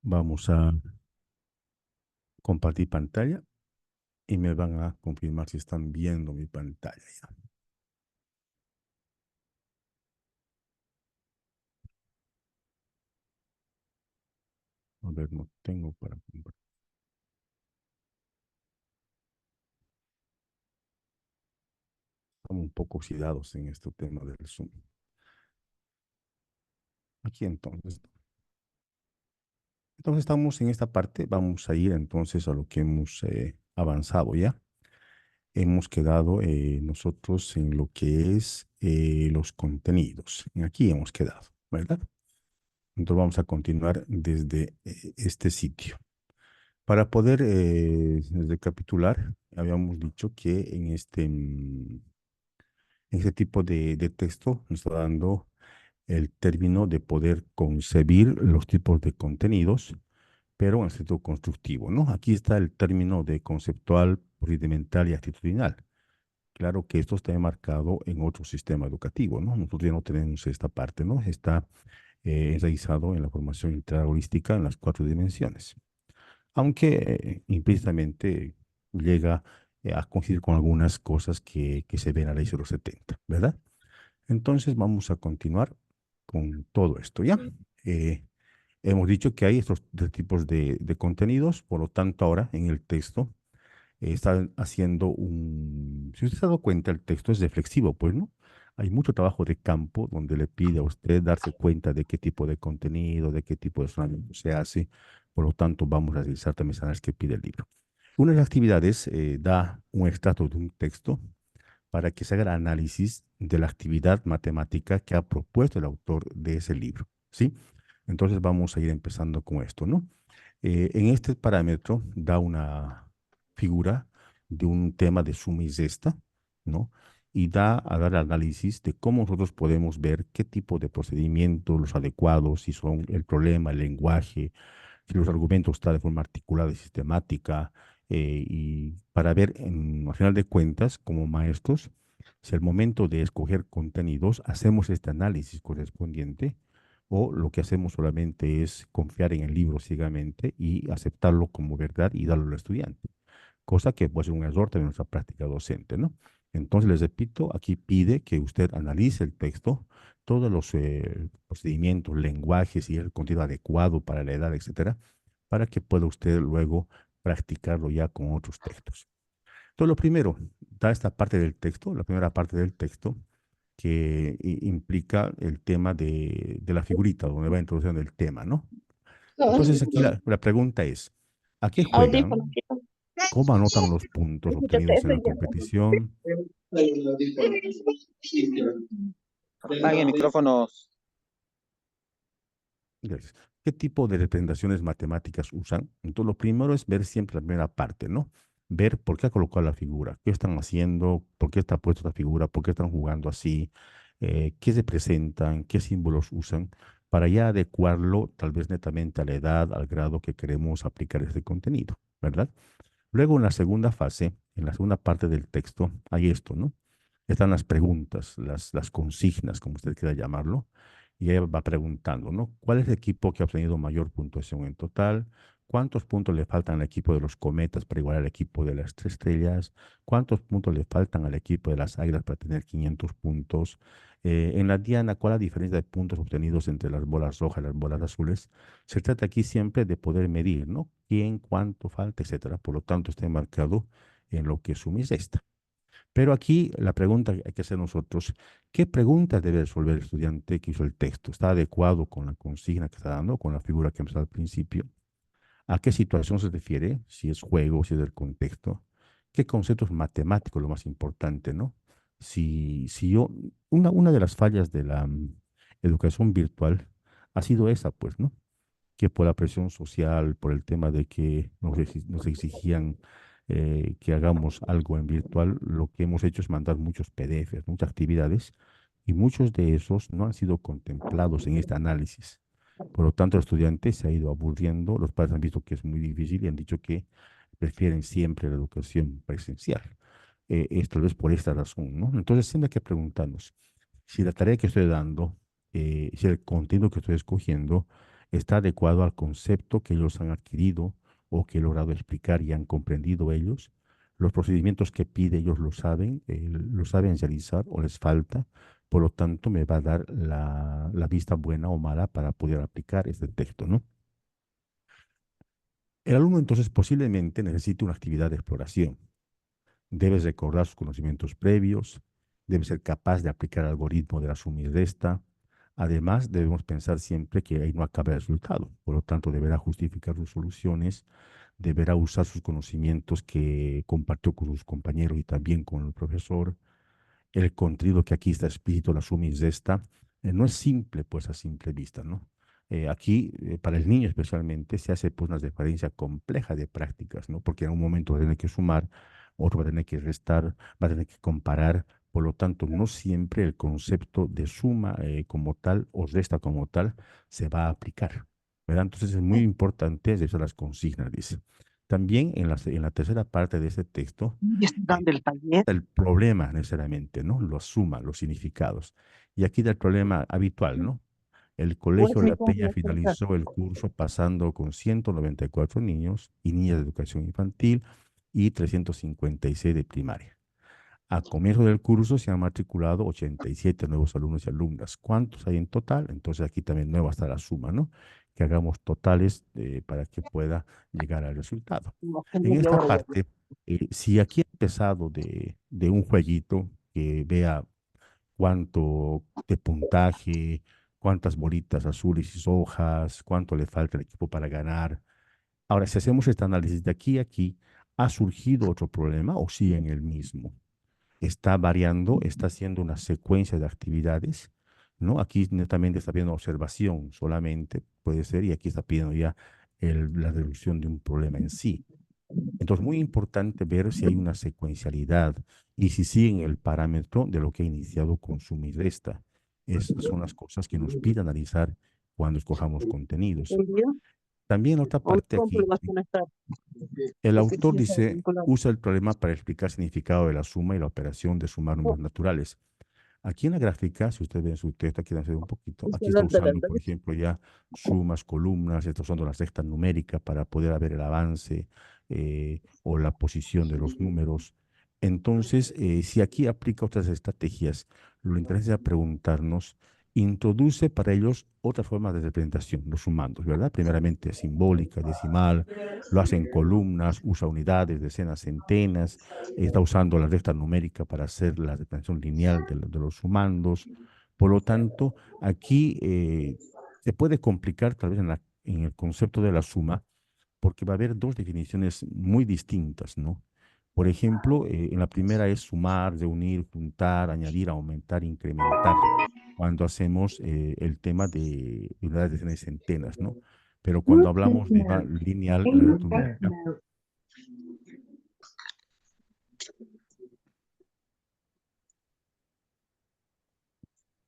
Vamos a compartir pantalla y me van a confirmar si están viendo mi pantalla ya. A ver, no tengo para compartir. Estamos un poco oxidados en este tema del Zoom. Aquí entonces. Entonces estamos en esta parte. Vamos a ir entonces a lo que hemos avanzado ya. Hemos quedado nosotros en lo que es los contenidos. Aquí hemos quedado, ¿verdad? Entonces vamos a continuar desde este sitio. Para poder recapitular, habíamos dicho que en este tipo de texto nos está dando el término de poder concebir los tipos de contenidos, pero en sentido constructivo, ¿no? Aquí está el término de conceptual, procedimental y actitudinal. Claro que esto está enmarcado en otro sistema educativo, ¿no? Nosotros ya no tenemos esta parte, ¿no? Está enraizado en la formación integral holística en las cuatro dimensiones, aunque implícitamente llega a coincidir con algunas cosas que se ven a la ley de los 70, ¿verdad? Entonces vamos a continuar con todo esto, ¿ya? Eh, Hemos dicho que hay estos tres tipos de contenidos, por lo tanto ahora en el texto están haciendo si usted se ha dado cuenta, el texto es reflexivo, pues, ¿no? Hay mucho trabajo de campo donde le pide a usted darse cuenta de qué tipo de contenido, de qué tipo de razonamiento se hace. Por lo tanto, vamos a realizar también esas que pide el libro. Una de las actividades da un extracto de un texto para que se haga el análisis de la actividad matemática que ha propuesto el autor de ese libro, ¿sí? Entonces vamos a ir empezando con esto, ¿no? En este parámetro da una figura de un tema de suma y resta, ¿no? Y da a dar análisis de cómo nosotros podemos ver qué tipo de procedimientos, los adecuados, si son el problema, el lenguaje, si los argumentos están de forma articulada y sistemática, y para ver, al final de cuentas, como maestros, si al momento de escoger contenidos hacemos este análisis correspondiente o lo que hacemos solamente es confiar en el libro ciegamente y aceptarlo como verdad y darlo al estudiante, cosa que puede ser un error también en nuestra práctica docente, ¿no? Entonces, les repito, aquí pide que usted analice el texto, todos los procedimientos, lenguajes y el contenido adecuado para la edad, etcétera, para que pueda usted luego practicarlo ya con otros textos. Entonces, lo primero, da esta parte del texto, la primera parte del texto, que implica el tema de la figurita, donde va introduciendo el tema, ¿no? Entonces, aquí la pregunta es, ¿a qué Audífonos. juegan? ¿Cómo anotan los puntos Escúchate obtenidos en eso la y ya. competición? Apaguen micrófonos. Gracias. ¿Qué tipo de representaciones matemáticas usan? Entonces, lo primero es ver siempre la primera parte, ¿no? Ver por qué ha colocado la figura, qué están haciendo, por qué está puesta esta figura, por qué están jugando así, qué se presentan, qué símbolos usan, para ya adecuarlo tal vez netamente a la edad, al grado que queremos aplicar este contenido, ¿verdad? Luego, en la segunda fase, en la segunda parte del texto, hay esto, ¿no? Están las preguntas, las consignas, como usted quiera llamarlo, y ella va preguntando, ¿no? ¿Cuál es el equipo que ha obtenido mayor puntuación en total? ¿Cuántos puntos le faltan al equipo de los cometas para igualar al equipo de las tres estrellas? ¿Cuántos puntos le faltan al equipo de las águilas para tener 500 puntos? En la diana, ¿cuál es la diferencia de puntos obtenidos entre las bolas rojas y las bolas azules? Se trata aquí siempre de poder medir, ¿no? ¿Quién, cuánto falta, etcétera? Por lo tanto, está enmarcado en lo que suma y resta. Pero aquí la pregunta que hay que hacer nosotros, ¿qué preguntas debe resolver el estudiante que hizo el texto? ¿Está adecuado con la consigna que está dando, con la figura que empezó al principio? ¿A qué situación se refiere? Si es juego, si es del contexto. ¿Qué conceptos matemáticos, lo más importante, ¿no? Si yo, una de las fallas de la educación virtual ha sido esa, pues, ¿no? Que por la presión social, por el tema de que nos exigían que hagamos algo en virtual, lo que hemos hecho es mandar muchos PDFs, muchas actividades, y muchos de esos no han sido contemplados en este análisis. Por lo tanto, el estudiante se ha ido aburriendo, los padres han visto que es muy difícil y han dicho que prefieren siempre la educación presencial. Es tal vez por esta razón, ¿no? Entonces, siempre hay que preguntarnos si la tarea que estoy dando, si el contenido que estoy escogiendo, está adecuado al concepto que ellos han adquirido o que he logrado explicar y han comprendido ellos. Los procedimientos que pide ellos lo saben realizar o les falta, por lo tanto me va a dar la vista buena o mala para poder aplicar este texto, ¿no? El alumno entonces posiblemente necesite una actividad de exploración. Debes recordar sus conocimientos previos, debes ser capaz de aplicar el algoritmo de la suma y resta. Además, debemos pensar siempre que ahí no acaba el resultado. Por lo tanto, deberá justificar sus soluciones, deberá usar sus conocimientos que compartió con sus compañeros y también con el profesor. El contenido que aquí está explícito, la suma y resta, no es simple, pues a simple vista, ¿no? Aquí, para el niño especialmente, se hace pues una diferencia compleja de prácticas, ¿no? Porque en un momento va a tener que sumar, otro va a tener que restar, va a tener que comparar. Por lo tanto, no siempre el concepto de suma como tal o resta como tal se va a aplicar, ¿verdad? Entonces es muy importante revisar las consignas, dice. También en la tercera parte de este texto, Y están dando el taller. el problema necesariamente, ¿no? Lo suma, los significados. Y aquí da el problema habitual, ¿no? El Pues Colegio sí, La con Peña la cosa. finalizó el curso pasando con 194 niños y niñas de educación infantil y 356 de primaria. A comienzo del curso se han matriculado 87 nuevos alumnos y alumnas. ¿Cuántos hay en total? Entonces aquí también nueva está la suma, ¿no? Que hagamos totales para que pueda llegar al resultado. Como que En media esta hora parte, si aquí he empezado de un jueguito que vea cuánto de puntaje, cuántas bolitas azules y rojas, cuánto le falta al equipo para ganar. Ahora, si hacemos este análisis de aquí a aquí, ¿ha surgido otro problema o sigue en el mismo? Está variando, está haciendo una secuencia de actividades, ¿no? Aquí netamente está pidiendo observación solamente, puede ser, y aquí está pidiendo ya la resolución de un problema en sí. Entonces, muy importante ver si hay una secuencialidad y si siguen el parámetro de lo que ha iniciado con suma y resta. Esas son las cosas que nos pide analizar cuando escojamos contenidos. el día. También en otra ¿O parte cómo lo aquí, vas a conectar? el Porque autor sí está dice, vinculado. usa el problema para explicar el significado de la suma y la operación de sumar números naturales. Aquí en la gráfica, si usted ve en su texto, aquí hacer un poquito, aquí está usando, por ejemplo, ya sumas, columnas, está usando la recta numérica para poder ver el avance o la posición de los números. Entonces, si aquí aplica otras estrategias, lo interesante es preguntarnos, introduce para ellos otras formas de representación, los sumandos, ¿verdad? Primeramente simbólica, decimal, lo hace en columnas, usa unidades, decenas, centenas, está usando la recta numérica para hacer la representación lineal de los sumandos. Por lo tanto, aquí se puede complicar tal vez en el concepto de la suma, porque va a haber dos definiciones muy distintas, ¿no? Por ejemplo, en la primera es sumar, reunir, juntar, añadir, aumentar, incrementar, cuando hacemos el tema de unidades, decenas y centenas, ¿no? Pero cuando hablamos de una lineal, la recta numérica,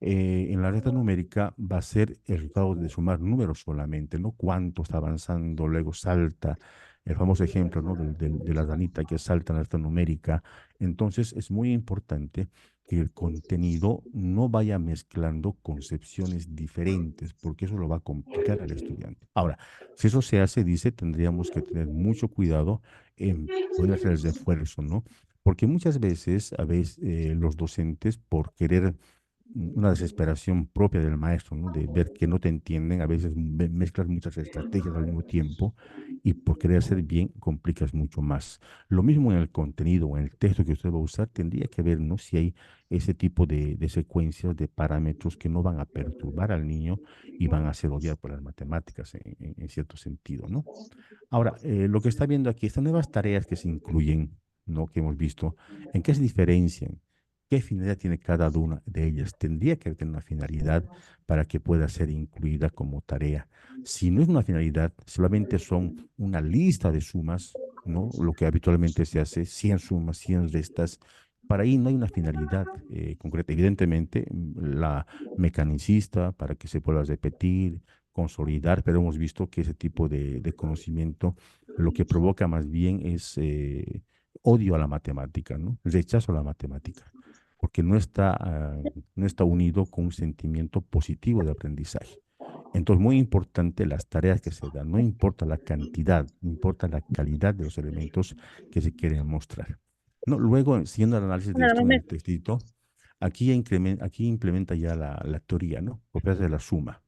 en la recta numérica va a ser el resultado de sumar números solamente, ¿no? Cuánto está avanzando, luego salta, el famoso ejemplo, ¿no? De la ranita que salta en la recta numérica. Entonces, es muy importante que el contenido no vaya mezclando concepciones diferentes, porque eso lo va a complicar al estudiante. Ahora, si eso se hace, dice, tendríamos que tener mucho cuidado en poder hacer el esfuerzo, ¿no? Porque muchas veces, los docentes, por querer una desesperación propia del maestro, ¿no? De ver que no te entienden, a veces mezclas muchas estrategias al mismo tiempo y por querer hacer bien complicas mucho más. Lo mismo en el contenido o en el texto que usted va a usar, tendría que ver, ¿no? Si hay ese tipo de secuencias, de parámetros que no van a perturbar al niño y van a hacer odiar por las matemáticas en cierto sentido, ¿no? Ahora, lo que está viendo aquí, estas nuevas tareas que se incluyen, ¿no? Que hemos visto, ¿en qué se diferencian? ¿Qué finalidad tiene cada una de ellas? Tendría que tener una finalidad para que pueda ser incluida como tarea. Si no es una finalidad, solamente son una lista de sumas, ¿no? Lo que habitualmente se hace, 100 sumas, 100 restas. Para ahí no hay una finalidad concreta. Evidentemente, la mecanicista, para que se pueda repetir, consolidar, pero hemos visto que ese tipo de conocimiento lo que provoca más bien es odio a la matemática, ¿no? Rechazo a la matemática, porque no está unido con un sentimiento positivo de aprendizaje. Entonces, muy importante las tareas que se dan. No importa la cantidad, importa la calidad de los elementos que se quieren mostrar. No, luego, siguiendo el análisis de esto en el textito, aquí implementa ya la teoría, ¿no? Propiedades de la suma,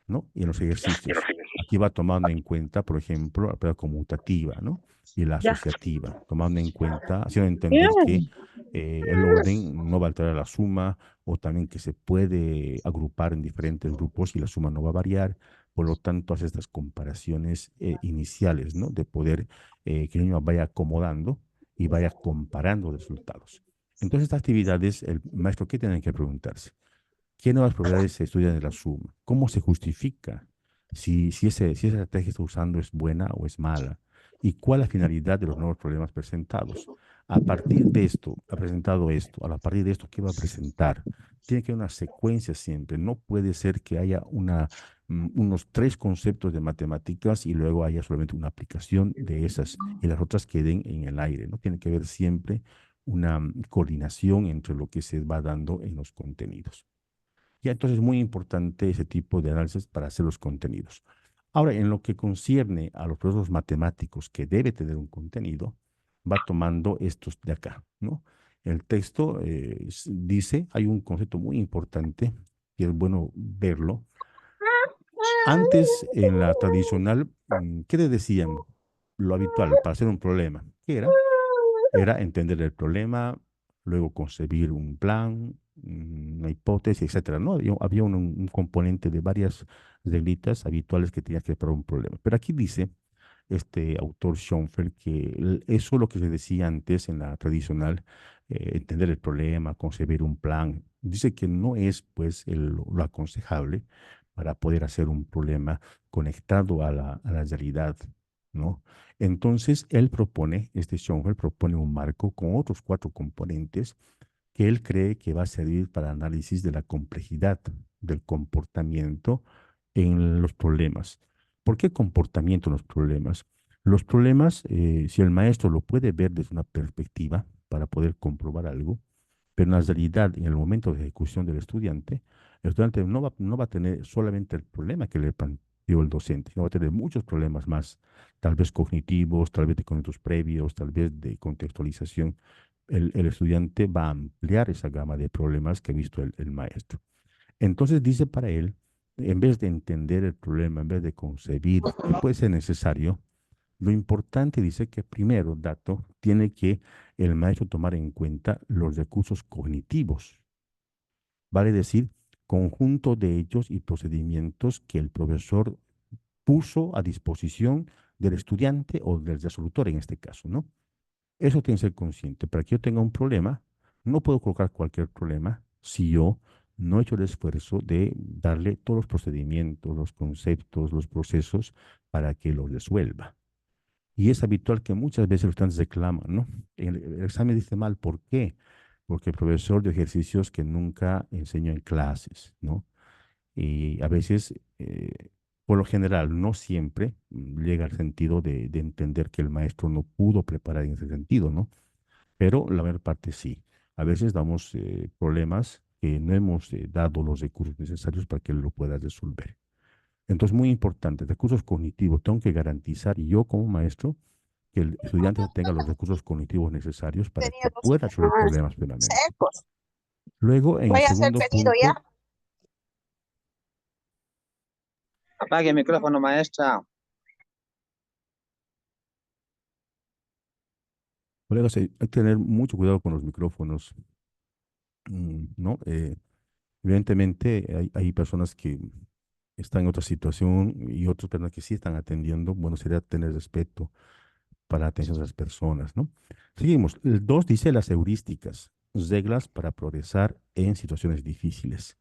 ¿no? Y en los ejercicios. Aquí va tomando en cuenta, por ejemplo, la propiedad conmutativa, ¿no? Y la Ya. asociativa, tomando en cuenta, haciendo entender que Bien. el orden no va a alterar la suma, o también que se puede agrupar en diferentes grupos y la suma no va a variar. Por lo tanto, hace estas comparaciones iniciales, ¿no? De poder que el niño vaya acomodando y vaya comparando resultados. Entonces, estas actividades, el maestro, ¿qué tiene que preguntarse? ¿Qué nuevas propiedades se estudian de la suma? ¿Cómo se justifica si esa estrategia que está usando es buena o es mala? ¿Y cuál es la finalidad de los nuevos problemas presentados? A partir de esto, ha presentado esto, a partir de esto, ¿qué va a presentar? Tiene que haber una secuencia siempre. No puede ser que haya unos tres conceptos de matemáticas y luego haya solamente una aplicación de esas y las otras queden en el aire, ¿no? Tiene que haber siempre una coordinación entre lo que se va dando en los contenidos. Ya, entonces es muy importante ese tipo de análisis para hacer los contenidos. Ahora, en lo que concierne a los procesos matemáticos que debe tener un contenido, va tomando estos de acá, ¿no? El texto dice, hay un concepto muy importante que es bueno verlo. Antes, en la tradicional, ¿qué le decían? Lo habitual para hacer un problema. ¿Qué era? Era entender el problema, luego concebir un plan, una hipótesis, etcétera, ¿no? Había un componente de varias reglitas habituales que tenías que para un problema. Pero aquí dice este autor Schoenfeld que eso es lo que se decía antes en la tradicional, entender el problema, concebir un plan. Dice que no es pues lo aconsejable para poder hacer un problema conectado a la realidad, ¿no? Entonces, él propone, este Schoenfeld propone un marco con otros cuatro componentes que él cree que va a servir para análisis de la complejidad del comportamiento en los problemas. ¿Por qué comportamiento en los problemas? Los problemas, si el maestro lo puede ver desde una perspectiva para poder comprobar algo, pero en la realidad, en el momento de ejecución del estudiante, el estudiante no va a tener solamente el problema que le planteó el docente, sino va a tener muchos problemas más, tal vez cognitivos, tal vez de conceptos previos, tal vez de contextualización. El estudiante va a ampliar esa gama de problemas que ha visto el maestro. Entonces dice para él, en vez de entender el problema, en vez de concebir qué puede ser necesario, lo importante dice que primero, dato, tiene que el maestro tomar en cuenta los recursos cognitivos, vale decir, conjunto de hechos y procedimientos que el profesor puso a disposición del estudiante o del resolutor en este caso, ¿no? Eso tiene que ser consciente. Para que yo tenga un problema, no puedo colocar cualquier problema si yo no he hecho el esfuerzo de darle todos los procedimientos, los conceptos, los procesos para que lo resuelva. Y es habitual que muchas veces los estudiantes reclaman, ¿no? El examen dice mal, ¿por qué? Porque el profesor dio ejercicios que nunca enseñó en clases, ¿no? Y a veces, por lo general, no siempre llega al sentido de entender que el maestro no pudo preparar en ese sentido, ¿no? Pero la mayor parte sí. A veces damos problemas que no hemos dado los recursos necesarios para que él lo pueda resolver. Entonces, muy importante, recursos cognitivos. Tengo que garantizar yo como maestro que el estudiante tenga los recursos cognitivos necesarios para Tenía que dos pueda resolver semanas problemas plenamente. secos. Luego, en el Voy a hacer segundo pedido punto, ya. Apague el micrófono, maestra. colegas, hay que tener mucho cuidado con los micrófonos, ¿no? Evidentemente, hay personas que están en otra situación y otras personas que sí están atendiendo. Bueno, sería tener respeto para la atención de las personas, ¿no? Seguimos. El 2 dice las heurísticas, reglas para progresar en situaciones difíciles,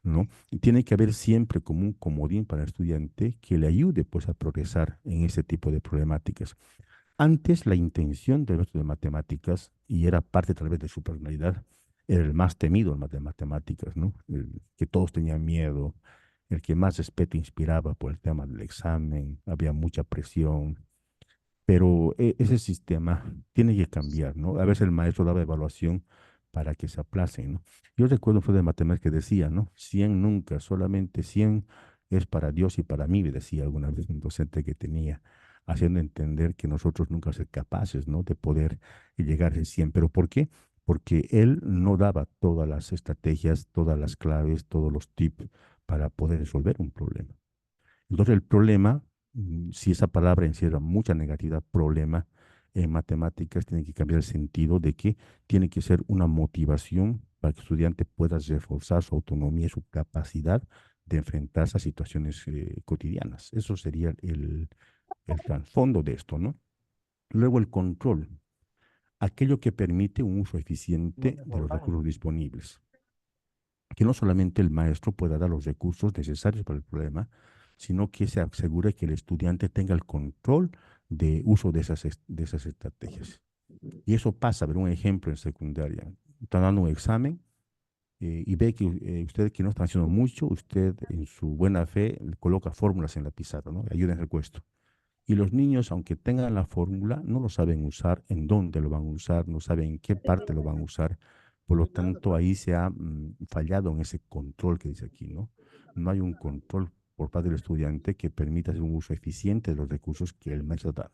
¿no? Y tiene que haber siempre como un comodín para el estudiante que le ayude pues a progresar en ese tipo de problemáticas. Antes la intención del maestro de matemáticas, y era parte tal vez de su personalidad, era el más temido en matemáticas, ¿no? El que todos tenían miedo, el que más respeto inspiraba por el tema del examen, había mucha presión, pero ese sistema tiene que cambiar, ¿no? A veces el maestro daba evaluación para que se aplacen, ¿no? Yo recuerdo un profesor de matemáticas que decía, ¿no? 100 nunca, solamente 100 es para Dios y para mí, me decía alguna vez un docente que tenía, haciendo entender que nosotros nunca ser capaces, ¿no? De poder llegar al 100. ¿Pero por qué? Porque él no daba todas las estrategias, todas las claves, todos los tips para poder resolver un problema. Entonces el problema, si esa palabra encierra mucha negatividad, problema, en matemáticas tiene que cambiar el sentido de que tiene que ser una motivación para que el estudiante pueda reforzar su autonomía y su capacidad de enfrentarse a situaciones cotidianas. Eso sería el trasfondo de esto, ¿no? Luego el control, aquello que permite un uso eficiente de los recursos disponibles, que no solamente el maestro pueda dar los recursos necesarios para el problema, sino que se asegure que el estudiante tenga el control de uso de esas estrategias. Y eso pasa, a ver, un ejemplo en secundaria. Está dando un examen y ve que usted que no está haciendo mucho, usted en su buena fe le coloca fórmulas en la pizarra, ¿no? Ayuda en el recuesto. Y los niños, aunque tengan la fórmula, no lo saben usar, en dónde lo van a usar, no saben en qué parte lo van a usar. Por lo tanto, ahí se ha fallado en ese control que dice aquí, ¿no? No hay un control por parte del estudiante que permita hacer un uso eficiente de los recursos que el maestro da.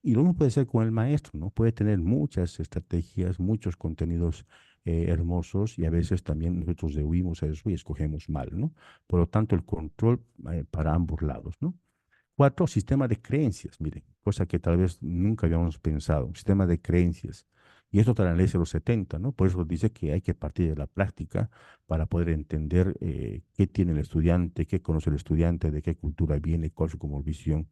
Y lo mismo puede ser con el maestro, ¿no? Puede tener muchas estrategias, muchos contenidos hermosos y a veces también nosotros huimos a eso y escogemos mal, ¿no? Por lo tanto, el control para ambos lados, ¿no? Cuatro, sistema de creencias, miren, cosa que tal vez nunca habíamos pensado, un sistema de creencias. Y esto está en la ley de los 70, ¿no? Por eso dice que hay que partir de la práctica para poder entender qué tiene el estudiante, qué conoce el estudiante, de qué cultura viene, cuál es su visión.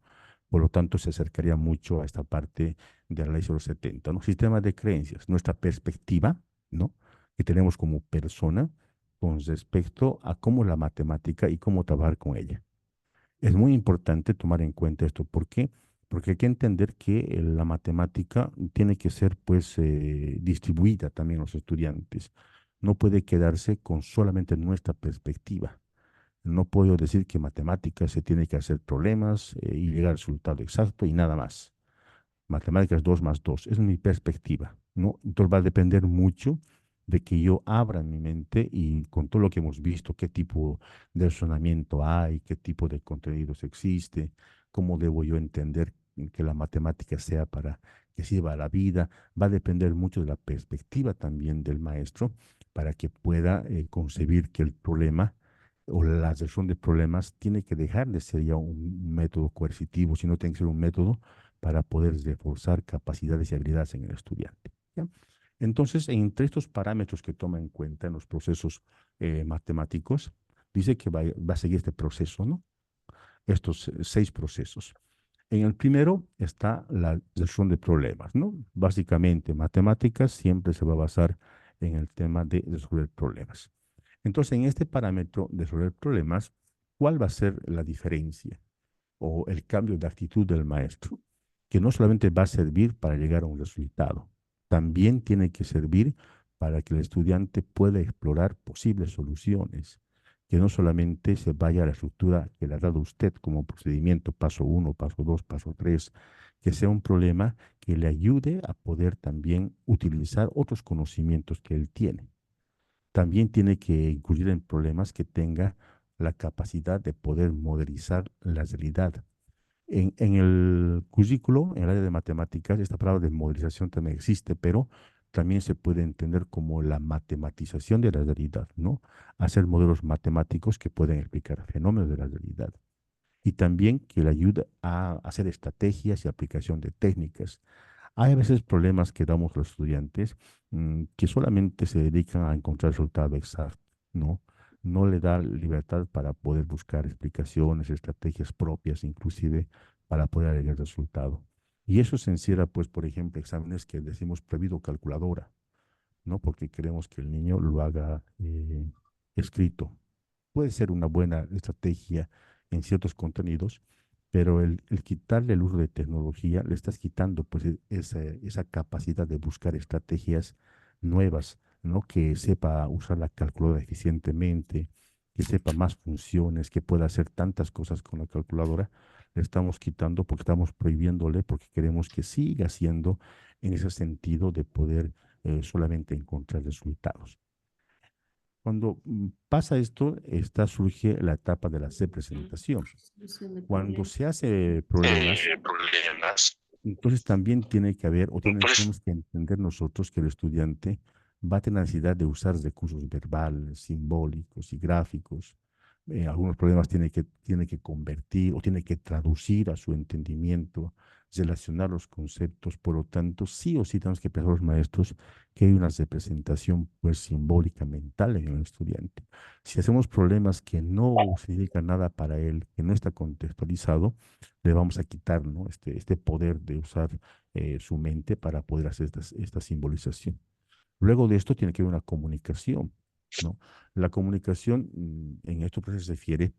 Por lo tanto, se acercaría mucho a esta parte de la ley de los 70, ¿no? Sistema de creencias, nuestra perspectiva, ¿no? Que tenemos como persona con respecto a cómo la matemática y cómo trabajar con ella. Es muy importante tomar en cuenta esto. ¿Por qué? Porque hay que entender que la matemática tiene que ser pues distribuida también a los estudiantes. No puede quedarse con solamente nuestra perspectiva. No puedo decir que matemática se tiene que hacer problemas y llegar al resultado exacto y nada más. Matemáticas 2 más 2 es mi perspectiva, ¿no? Entonces va a depender mucho de que yo abra mi mente y con todo lo que hemos visto, qué tipo de razonamiento hay, qué tipo de contenidos existe, cómo debo yo entender que la matemática sea para que sirva a la vida, va a depender mucho de la perspectiva también del maestro para que pueda concebir que el problema o la resolución de problemas tiene que dejar de ser ya un método coercitivo, sino tiene que ser un método para poder reforzar capacidades y habilidades en el estudiante. ¿Ya? Entonces, entre estos parámetros que toma en cuenta en los procesos matemáticos, dice que va a seguir este proceso, ¿no? Estos 6 procesos. En el primero está la resolución de problemas, ¿no? Básicamente, matemáticas siempre se va a basar en el tema de resolver problemas. Entonces, en este parámetro de resolver problemas, ¿cuál va a ser la diferencia o el cambio de actitud del maestro? Que no solamente va a servir para llegar a un resultado, también tiene que servir para que el estudiante pueda explorar posibles soluciones, que no solamente se vaya a la estructura que le ha dado usted como procedimiento, paso 1, paso 2, paso 3, que sea un problema que le ayude a poder también utilizar otros conocimientos que él tiene. También tiene que incluir en problemas que tenga la capacidad de poder modelizar la realidad. En el currículo, en el área de matemáticas, esta palabra de modelización también existe, pero también se puede entender como la matematización de la realidad, ¿no? Hacer modelos matemáticos que pueden explicar fenómenos de la realidad. Y también que le ayuda a hacer estrategias y aplicación de técnicas. Hay a veces problemas que damos a los estudiantes que solamente se dedican a encontrar el resultado exacto, ¿no? No le da libertad para poder buscar explicaciones, estrategias propias, inclusive para poder llegar al resultado. Y eso se encierra, pues, por ejemplo, exámenes que decimos prohibido calculadora, ¿no? Porque queremos que el niño lo haga escrito. Puede ser una buena estrategia en ciertos contenidos, pero el quitarle el uso de tecnología, le estás quitando pues esa capacidad de buscar estrategias nuevas, ¿no? Que sepa usar la calculadora eficientemente, que sepa más funciones, que pueda hacer tantas cosas con la calculadora, le estamos quitando porque estamos prohibiéndole, porque queremos que siga siendo en ese sentido de poder solamente encontrar resultados. Cuando pasa esto, surge la etapa de la representación. Cuando se hace problemas, Problemas. entonces también tiene que haber, tenemos que entender nosotros que el estudiante va a tener necesidad de usar recursos verbales, simbólicos y gráficos. Algunos problemas tiene que convertir o tiene que traducir a su entendimiento, relacionar los conceptos. Por lo tanto, sí o sí tenemos que pensar los maestros que hay una representación pues simbólica mental en el estudiante. Si hacemos problemas que no significan nada para él, que no está contextualizado, le vamos a quitar, ¿no? Este poder de usar su mente para poder hacer esta simbolización. Luego de esto tiene que haber una comunicación, ¿no? La comunicación en esto pues, se refiere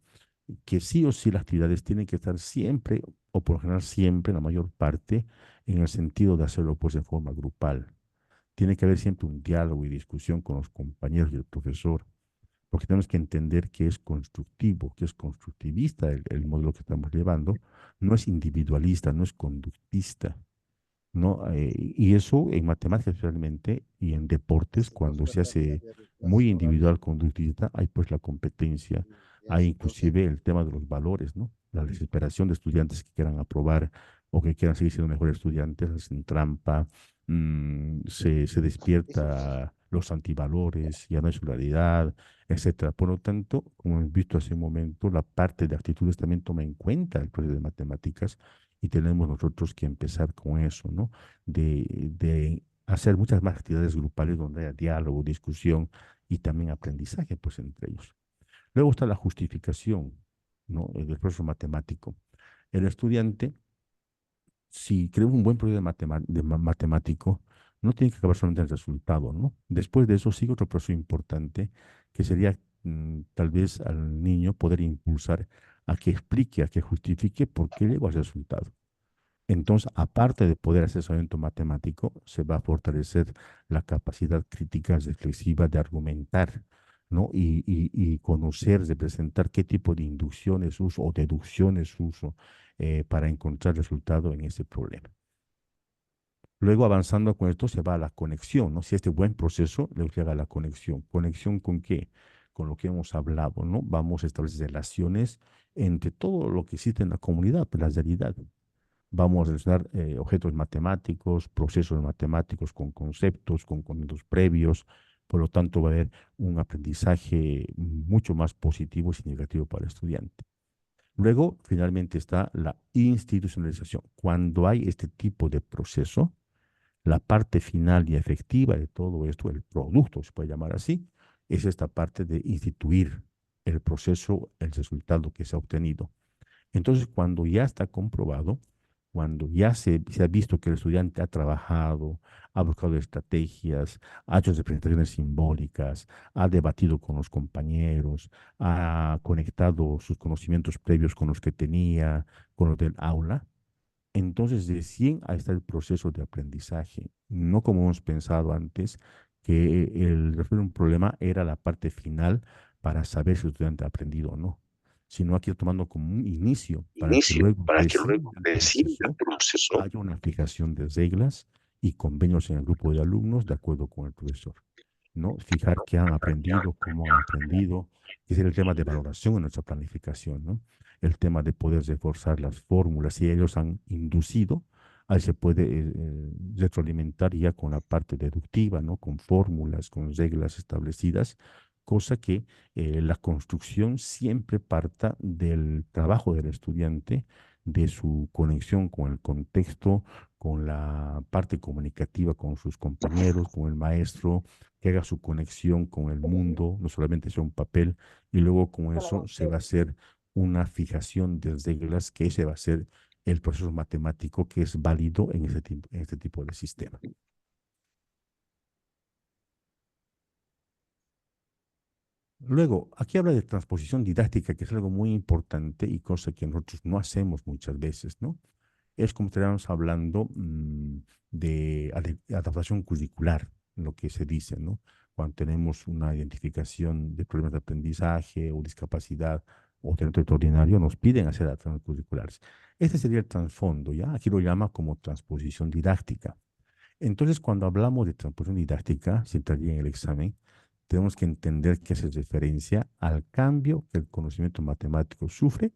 que sí o sí las actividades tienen que estar siempre, o por lo general siempre, la mayor parte, en el sentido de hacerlo pues de forma grupal. Tiene que haber siempre un diálogo y discusión con los compañeros y el profesor, porque tenemos que entender que es constructivo, que es constructivista el modelo que estamos llevando, no es individualista, no es conductista, ¿no? Y eso en matemáticas realmente y en deportes, cuando se hace muy individual conductista, hay pues la competencia, hay inclusive el tema de los valores, ¿no? La desesperación de estudiantes que quieran aprobar o que quieran seguir siendo mejores estudiantes, hacen trampa, se despierta los antivalores, ya no hay solidaridad, etcétera. Por lo tanto, como hemos visto hace un momento, la parte de actitudes también toma en cuenta el proceso de matemáticas y tenemos nosotros que empezar con eso, ¿no? De hacer muchas más actividades grupales donde haya diálogo, discusión y también aprendizaje, pues, entre ellos. Luego está la justificación, ¿no? Del proceso matemático. El estudiante, si crea un buen proceso matemático, no tiene que acabar solamente en el resultado, ¿no? Después de eso sigue otro proceso importante que sería tal vez al niño poder impulsar a que explique, a que justifique por qué llegó a ese resultado. Entonces, aparte de poder asesoramiento matemático, se va a fortalecer la capacidad crítica reflexiva de argumentar, ¿no? Y conocer, representar qué tipo de inducciones uso o deducciones uso para encontrar resultado en ese problema. Luego, avanzando con esto, se va a la conexión, ¿no? Si este buen proceso, le llega a la conexión. ¿Conexión con qué? Con lo que hemos hablado, ¿no? Vamos a establecer relaciones entre todo lo que existe en la comunidad, pues, la realidad. Vamos a relacionar objetos matemáticos, procesos matemáticos con conceptos, con conceptos previos. Por lo tanto, va a haber un aprendizaje mucho más positivo y significativo para el estudiante. Luego, finalmente, está la institucionalización. Cuando hay este tipo de proceso, la parte final y efectiva de todo esto, el producto, se puede llamar así, es esta parte de instituir el proceso, el resultado que se ha obtenido. Entonces, cuando ya está comprobado, cuando ya se ha visto que el estudiante ha trabajado, ha buscado estrategias, ha hecho representaciones simbólicas, ha debatido con los compañeros, ha conectado sus conocimientos previos con los que tenía, con los del aula, entonces recién ahí está el proceso de aprendizaje, no como hemos pensado antes, que el resolver un problema era la parte final para saber si el estudiante ha aprendido o no, sino aquí tomando como un inicio para que Inicio luego para que recién luego el recién el proceso proceso. haya una fijación de reglas y convenios en el grupo de alumnos de acuerdo con el profesor, ¿no? Fijar qué han aprendido, cómo han aprendido, que es el tema de valoración en nuestra planificación, ¿no? El tema de poder reforzar las fórmulas, si ellos han inducido, ahí se puede retroalimentar ya con la parte deductiva, ¿no? Con fórmulas, con reglas establecidas, cosa que la construcción siempre parta del trabajo del estudiante, de su conexión con el contexto, con la parte comunicativa con sus compañeros, con el maestro, que haga su conexión con el mundo, no solamente sea un papel, y luego con eso se va a hacer una fijación de reglas, que ese va a ser el proceso matemático que es válido en este tipo de sistema. Luego, aquí habla de transposición didáctica, que es algo muy importante y cosa que nosotros no hacemos muchas veces, ¿no? Es como estaríamos hablando de adaptación curricular, lo que se dice, ¿no? Cuando tenemos una identificación de problemas de aprendizaje o discapacidad o talento extraordinario, nos piden hacer adaptaciones curriculares. Este sería el trasfondo, ¿ya? Aquí lo llama como transposición didáctica. Entonces, cuando hablamos de transposición didáctica, se entraría en el examen, tenemos que entender que hace referencia al cambio que el conocimiento matemático sufre,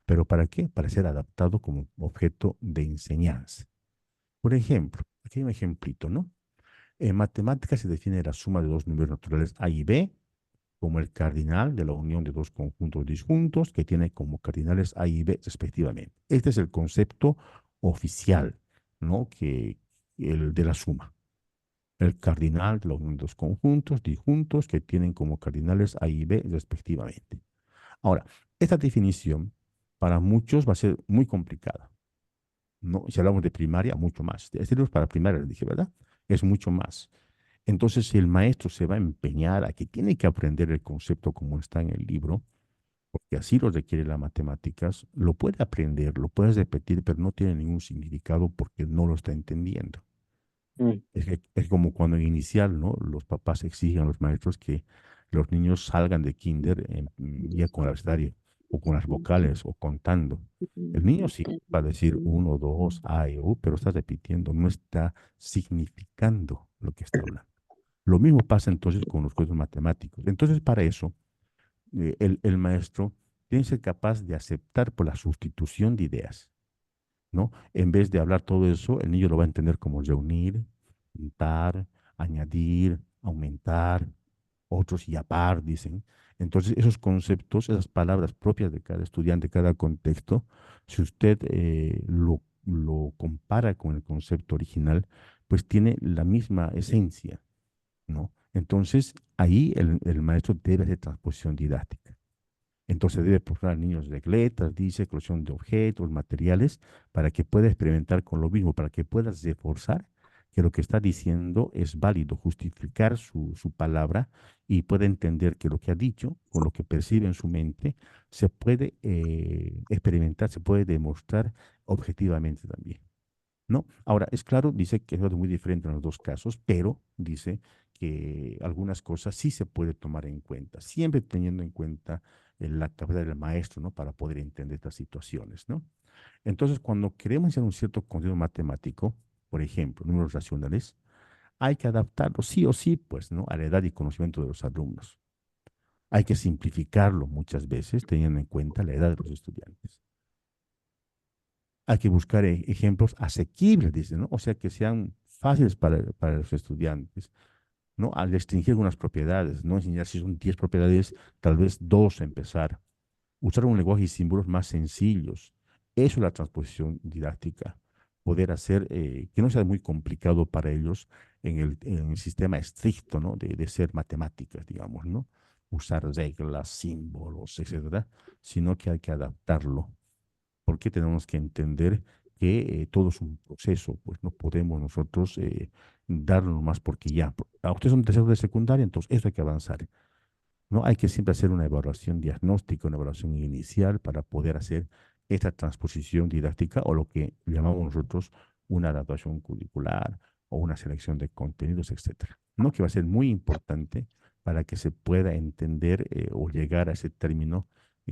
pero ¿para qué? Para ser adaptado como objeto de enseñanza. Por ejemplo, aquí hay un ejemplito, ¿no? En matemáticas se define la suma de dos números naturales A y B como el cardinal de la unión de dos conjuntos disjuntos que tiene como cardinales A y B respectivamente. Este es el concepto oficial, ¿no? El de la suma. El cardinal de la unión de dos conjuntos disjuntos que tienen como cardinales A y B respectivamente. Ahora, esta definición para muchos va a ser muy complicada, ¿no? Si hablamos de primaria, mucho más. Este libro es para primaria, les dije, ¿verdad? Es mucho más. Entonces, si el maestro se va a empeñar a que tiene que aprender el concepto como está en el libro, porque así lo requiere las matemáticas, lo puede aprender, lo puede repetir, pero no tiene ningún significado porque no lo está entendiendo. Mm. Es como cuando en inicial, ¿no? Los papás exigen a los maestros que los niños salgan de kinder ya con el abecedario, o con las vocales, o contando. El niño sí va a decir uno, dos, A, E, U, pero está repitiendo, no está significando lo que está hablando. Lo mismo pasa entonces con los códigos matemáticos. Entonces, para eso, el maestro tiene que ser capaz de aceptar por la sustitución de ideas, ¿no? En vez de hablar todo eso, el niño lo va a entender como reunir, juntar, añadir, aumentar, otros y apar, dicen. Entonces, esos conceptos, esas palabras propias de cada estudiante, cada contexto, si usted lo compara con el concepto original, pues tiene la misma esencia, ¿no? Entonces, ahí el maestro debe hacer transposición didáctica. Entonces debe proporcionar al niño regletas, dice, colección de objetos, materiales, para que pueda experimentar con lo mismo, para que pueda reforzar que lo que está diciendo es válido, justificar su palabra y pueda entender que lo que ha dicho, con lo que percibe en su mente, se puede experimentar, se puede demostrar objetivamente también. ¿No? Ahora, es claro, dice que es algo muy diferente en los dos casos, pero dice que algunas cosas sí se puede tomar en cuenta, siempre teniendo en cuenta la capacidad del maestro, ¿no? Para poder entender estas situaciones, ¿no? Entonces, cuando queremos hacer un cierto contenido matemático, por ejemplo, números racionales, hay que adaptarlo sí o sí, pues, ¿no? A la edad y conocimiento de los alumnos. Hay que simplificarlo muchas veces, teniendo en cuenta la edad de los estudiantes. Hay que buscar ejemplos asequibles, dice, ¿no? O sea, que sean fáciles para los estudiantes, ¿no? Al restringir algunas propiedades, no enseñar si son 10 propiedades, tal vez dos empezar. Usar un lenguaje y símbolos más sencillos. Eso es la transposición didáctica. Poder hacer que no sea muy complicado para ellos en el sistema estricto, ¿no? De ser matemáticas, digamos, ¿no? Usar reglas, símbolos, etcétera, sino que hay que adaptarlo porque tenemos que entender que todo es un proceso, pues no podemos nosotros darlo más porque ya, ustedes son terceros de secundaria, entonces eso hay que avanzar, ¿no? Hay que siempre hacer una evaluación diagnóstica, una evaluación inicial para poder hacer esta transposición didáctica o lo que llamamos nosotros una adaptación curricular o una selección de contenidos, etcétera, ¿no? Que va a ser muy importante para que se pueda entender o llegar a ese término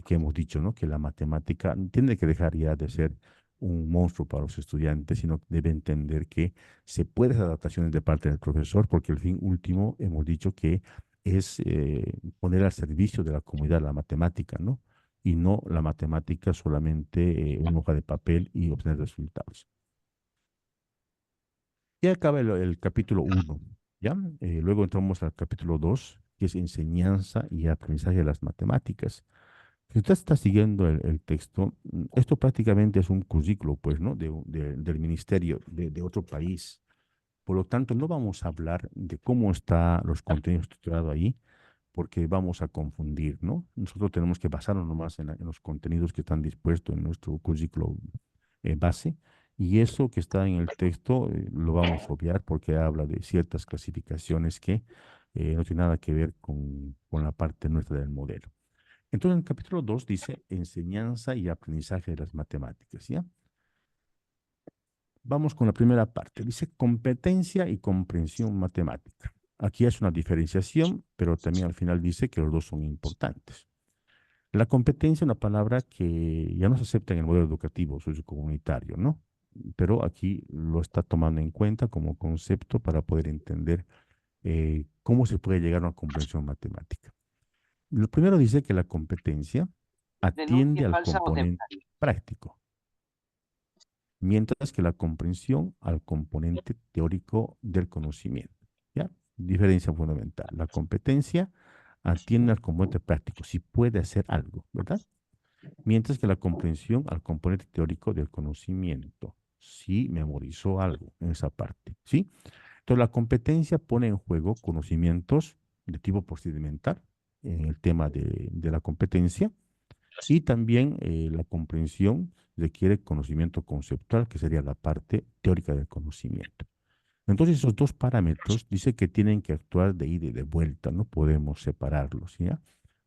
que hemos dicho, ¿no? Que la matemática tiene que dejar ya de ser un monstruo para los estudiantes, sino que debe entender que se puede hacer adaptaciones de parte del profesor, porque el fin último hemos dicho que es poner al servicio de la comunidad la matemática, ¿no? Y no la matemática solamente una hoja de papel y obtener resultados. Y acaba el capítulo uno, ¿ya? Luego entramos al capítulo 2, que es enseñanza y aprendizaje de las matemáticas. Si usted está siguiendo el texto, esto prácticamente es un currículo, pues, ¿no? Del ministerio de otro país. Por lo tanto, no vamos a hablar de cómo están los contenidos estructurados ahí, porque vamos a confundir, ¿no? Nosotros tenemos que basarnos nomás en los contenidos que están dispuestos en nuestro currículo base, y eso que está en el texto lo vamos a obviar porque habla de ciertas clasificaciones que no tienen nada que ver con la parte nuestra del modelo. Entonces, en el capítulo 2 dice enseñanza y aprendizaje de las matemáticas, ¿ya? Vamos con la primera parte. Dice competencia y comprensión matemática. Aquí es una diferenciación, pero también al final dice que los dos son importantes. La competencia es una palabra que ya no se acepta en el modelo educativo sociocomunitario, ¿no? Pero aquí lo está tomando en cuenta como concepto para poder entender ¿cómo se puede llegar a una comprensión matemática? Lo primero dice que la competencia atiende Denuncia al falsa o componente temeraria. práctico, mientras que la comprensión al componente teórico del conocimiento. ¿Ya? Diferencia fundamental. La competencia atiende al componente práctico, si puede hacer algo, ¿verdad? Mientras que la comprensión al componente teórico del conocimiento, si memorizó algo en esa parte, ¿sí? Entonces, la competencia pone en juego conocimientos de tipo procedimental, en el tema de la competencia, y también la comprensión requiere conocimiento conceptual, que sería la parte teórica del conocimiento. Entonces, esos dos parámetros dice que tienen que actuar de ida y de vuelta, no podemos separarlos, ¿ya?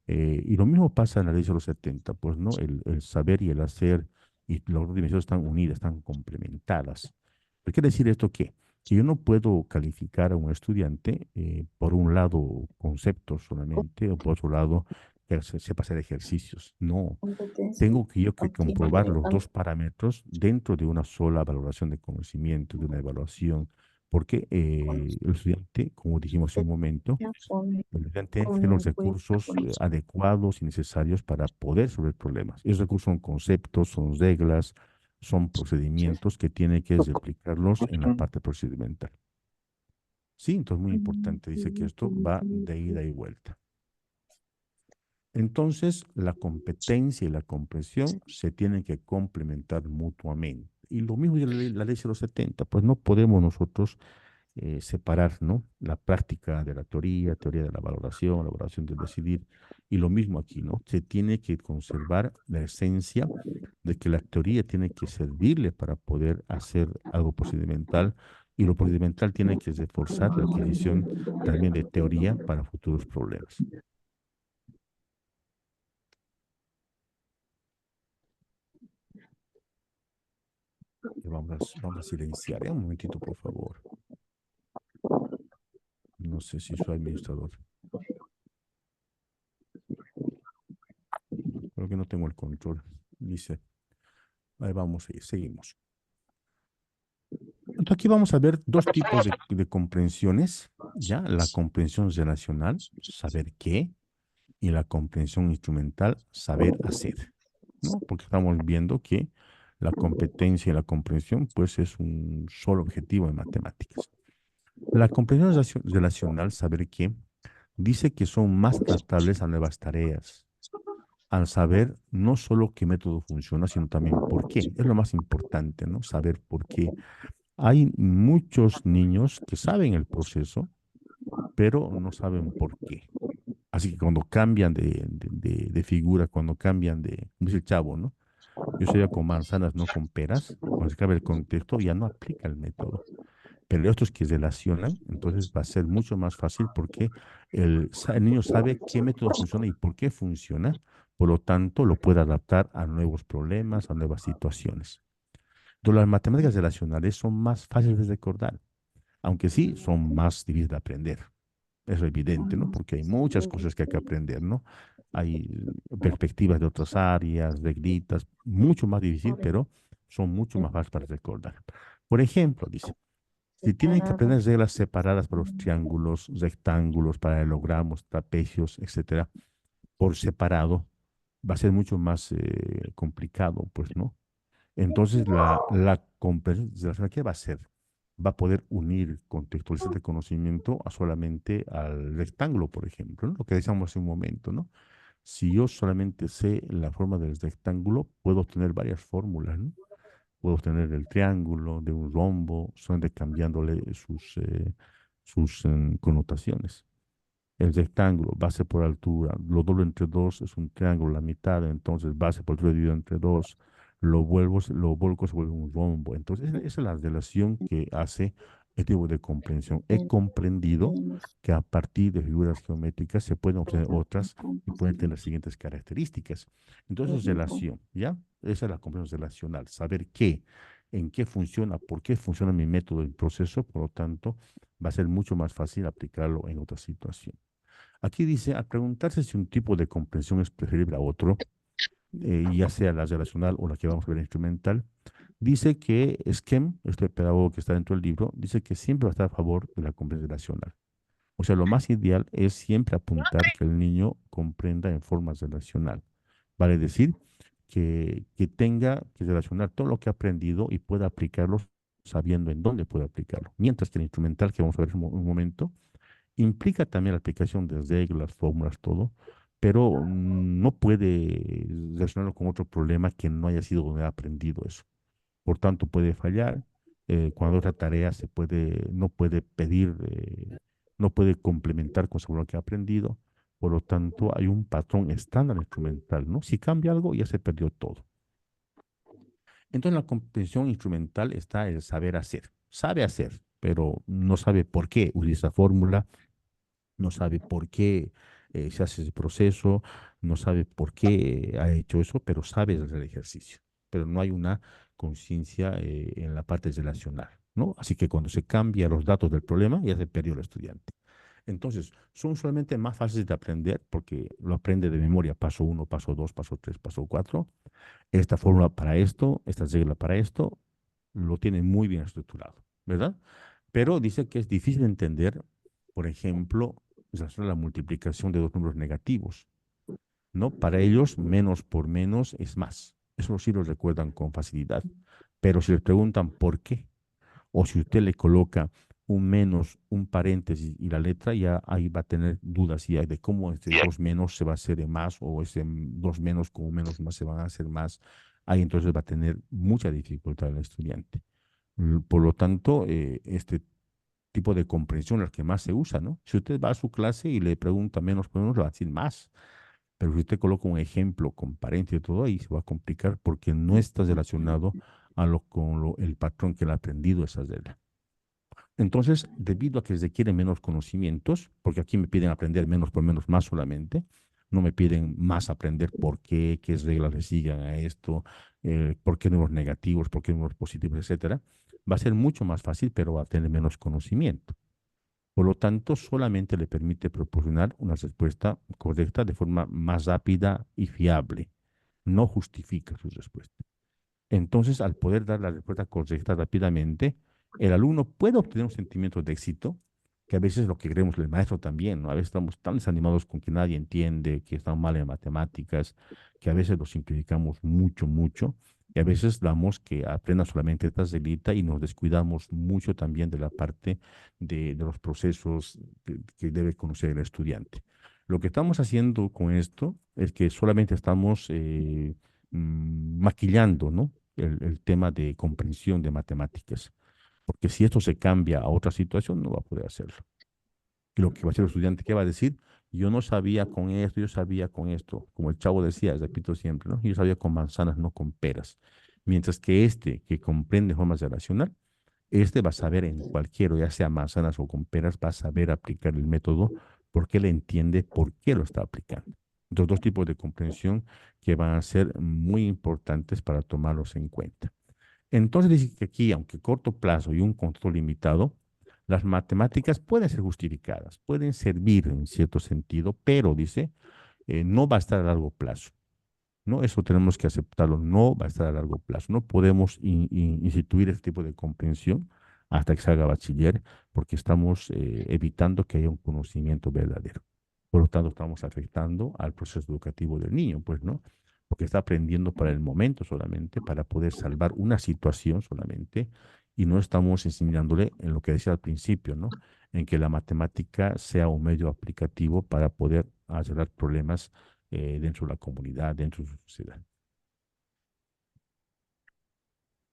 Y lo mismo pasa en la ley de los 70, pues, ¿no? El saber y el hacer y las dos dimensiones están unidas, están complementadas. ¿Qué quiere decir esto? Que yo no puedo calificar a un estudiante, por un lado, conceptos solamente, o por otro lado, que sepa hacer ejercicios. No, Competencia tengo que yo que comprobar atiende los al dos parámetros dentro de una sola valoración de conocimiento, de una evaluación, porque el estudiante, como dijimos hace un momento, conocimiento el estudiante tiene que tener con los el buen recursos conocimiento. adecuados y necesarios para poder resolver problemas. Esos recursos son conceptos, son reglas, son procedimientos que tiene que replicarlos en la parte procedimental. Sí, entonces muy importante. Dice que esto va de ida y vuelta. Entonces, la competencia y la comprensión se tienen que complementar mutuamente. Y lo mismo de la ley de los 70, pues no podemos nosotros separar, ¿no? La práctica de la teoría de la valoración del decidir. Y lo mismo aquí, ¿no? Se tiene que conservar la esencia de que la teoría tiene que servirle para poder hacer algo procedimental y lo procedimental tiene que reforzar la adquisición también de teoría para futuros problemas. Vamos a silenciar, un momentito, por favor. No sé si soy administrador. Creo que no tengo el control. Dice, ahí vamos, seguimos. Entonces aquí vamos a ver dos tipos de comprensiones, ¿ya? La comprensión relacional, saber qué, y la comprensión instrumental, saber hacer, ¿no? Porque estamos viendo que la competencia y la comprensión, pues, es un solo objetivo en matemáticas. La comprensión relacional, saber qué, dice que son más adaptables a nuevas tareas, al saber no solo qué método funciona, sino también por qué. Es lo más importante, ¿no? Saber por qué. Hay muchos niños que saben el proceso, pero no saben por qué. Así que cuando cambian de figura, cuando cambian como dice el chavo, ¿no? Yo sabía con manzanas, no con peras. Cuando se cambia el contexto, ya no aplica el método. Pero estos que relacionan, entonces va a ser mucho más fácil porque el niño sabe qué método funciona y por qué funciona. Por lo tanto, lo puede adaptar a nuevos problemas, a nuevas situaciones. Entonces, las matemáticas relacionales son más fáciles de recordar, aunque sí son más difíciles de aprender. Es evidente, ¿no? Porque hay muchas cosas que hay que aprender, ¿no? Hay perspectivas de otras áreas, reglitas, mucho más difícil, pero son mucho más fáciles para recordar. Por ejemplo, dice, si tienen que aprender Separados. reglas separadas para los triángulos, rectángulos, paralelogramos, trapecios, etcétera, por separado, va a ser mucho más complicado, pues, ¿no? Entonces, la comprensión relacional, ¿qué va a hacer? Va a poder unir, contextualizar el conocimiento a solamente al rectángulo, por ejemplo, ¿no? Lo que decíamos hace un momento, ¿no? Si yo solamente sé la forma del rectángulo, puedo obtener varias fórmulas, ¿no? Puedo obtener el triángulo, de un rombo, solamente cambiándole sus connotaciones. El rectángulo, base por altura, lo doblo entre dos, es un triángulo, la mitad, entonces base por altura dividido entre dos, lo vuelco, se vuelve un rombo. Entonces, esa es la relación que hace este tipo de comprensión. He comprendido que a partir de figuras geométricas se pueden obtener otras y pueden tener las siguientes características. Entonces, relación, ¿ya? Esa es la comprensión relacional, saber qué, en qué funciona, por qué funciona mi método, el proceso, por lo tanto, va a ser mucho más fácil aplicarlo en otra situación. Aquí dice, al preguntarse si un tipo de comprensión es preferible a otro, ya sea la relacional o la que vamos a ver instrumental, dice que Scheme, este pedagogo que está dentro del libro, dice que siempre va a estar a favor de la comprensión relacional. O sea, lo más ideal es siempre apuntar que el niño comprenda en forma relacional. Vale decir, que tenga que relacionar todo lo que ha aprendido y pueda aplicarlo sabiendo en dónde puede aplicarlo. Mientras que el instrumental, que vamos a ver en un momento, implica también la aplicación de reglas, fórmulas, todo, pero no puede relacionarlo con otro problema que no haya sido donde ha aprendido eso. Por tanto, puede fallar. Cuando otra tarea no puede pedir, no puede complementar con seguro lo que ha aprendido. Por lo tanto, hay un patrón estándar instrumental, ¿no? Si cambia algo, ya se perdió todo. Entonces, en la comprensión instrumental está el saber hacer. Sabe hacer, pero no sabe por qué utiliza fórmula, no sabe por qué se hace ese proceso, no sabe por qué ha hecho eso, pero sabe hacer el ejercicio. Pero no hay una conciencia en la parte relacional, ¿no? Así que cuando se cambia los datos del problema, ya se perdió el estudiante. Entonces, son usualmente más fáciles de aprender porque lo aprende de memoria, paso uno, paso dos, paso tres, paso cuatro. Esta fórmula para esto, esta regla para esto, lo tiene muy bien estructurado, ¿verdad? Pero dice que es difícil de entender, por ejemplo, la multiplicación de dos números negativos, ¿no? Para ellos, menos por menos es más. Eso sí lo recuerdan con facilidad. Pero si les preguntan por qué, o si usted le coloca un menos, un paréntesis y la letra, ya ahí va a tener dudas ya de cómo este dos menos se va a hacer de más o ese dos menos con un menos más se van a hacer más. Ahí entonces va a tener mucha dificultad el estudiante. Por lo tanto, este tipo de comprensión es el que más se usa, ¿no? Si usted va a su clase y le pregunta menos por menos, le va a decir más. Pero si usted coloca un ejemplo con paréntesis y todo, ahí se va a complicar porque no está relacionado el patrón que él ha aprendido esa regla. Entonces, debido a que se requieren menos conocimientos, porque aquí me piden aprender menos por menos más solamente, no me piden más aprender por qué reglas le sigan a esto, por qué números negativos, por qué números positivos, etcétera, va a ser mucho más fácil, pero va a tener menos conocimiento. Por lo tanto, solamente le permite proporcionar una respuesta correcta de forma más rápida y fiable. No justifica su respuesta. Entonces, al poder dar la respuesta correcta rápidamente, el alumno puede obtener un sentimiento de éxito, que a veces es lo que queremos el maestro también, ¿no? A veces estamos tan desanimados con que nadie entiende, que estamos mal en matemáticas, que a veces lo simplificamos mucho, mucho, y a veces damos que aprenda solamente esta reglita y nos descuidamos mucho también de la parte de los procesos que debe conocer el estudiante. Lo que estamos haciendo con esto es que solamente estamos maquillando, ¿no? El tema de comprensión de matemáticas. Porque si esto se cambia a otra situación, no va a poder hacerlo. Y lo que va a hacer el estudiante, ¿qué va a decir? Yo no sabía con esto, yo sabía con esto. Como el chavo decía, repito siempre, ¿no? Yo sabía con manzanas, no con peras. Mientras que este, que comprende formas de racional, este va a saber en cualquiera, ya sea manzanas o con peras, va a saber aplicar el método porque él entiende por qué lo está aplicando. Entonces, dos tipos de comprensión que van a ser muy importantes para tomarlos en cuenta. Entonces dice que aquí, aunque corto plazo y un control limitado, las matemáticas pueden ser justificadas, pueden servir en cierto sentido, pero dice, no va a estar a largo plazo. ¿No? Eso tenemos que aceptarlo, no va a estar a largo plazo. No podemos instituir este tipo de comprensión hasta que se haga bachiller, porque estamos evitando que haya un conocimiento verdadero. Por lo tanto, estamos afectando al proceso educativo del niño, pues, ¿no? Porque está aprendiendo para el momento solamente, para poder salvar una situación solamente, y no estamos enseñándole en lo que decía al principio, ¿no? En que la matemática sea un medio aplicativo para poder arreglar problemas dentro de la comunidad, dentro de su sociedad.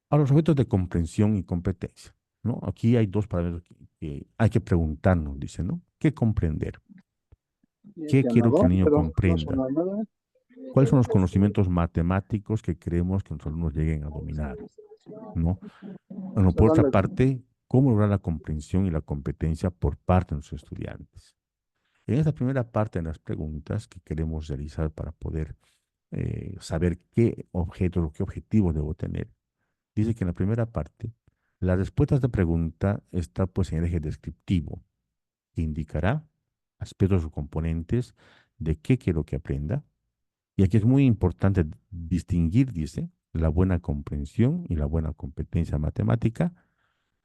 A los objetos de comprensión y competencia, ¿no? Aquí hay dos parámetros que hay que preguntarnos, dice, ¿no? ¿Qué comprender? ¿Qué quiero que el niño comprenda? ¿Cuáles son los conocimientos matemáticos que queremos que nuestros alumnos lleguen a dominar? ¿No? Bueno, por otra parte, ¿cómo lograr la comprensión y la competencia por parte de nuestros estudiantes? En esta primera parte de las preguntas que queremos realizar para poder saber qué objetos o qué objetivos debo tener, dice que en la primera parte, la respuesta a esta pregunta está pues en el eje descriptivo, que indicará aspectos o componentes de qué quiero que aprenda. Y aquí es muy importante distinguir, dice, la buena comprensión y la buena competencia matemática,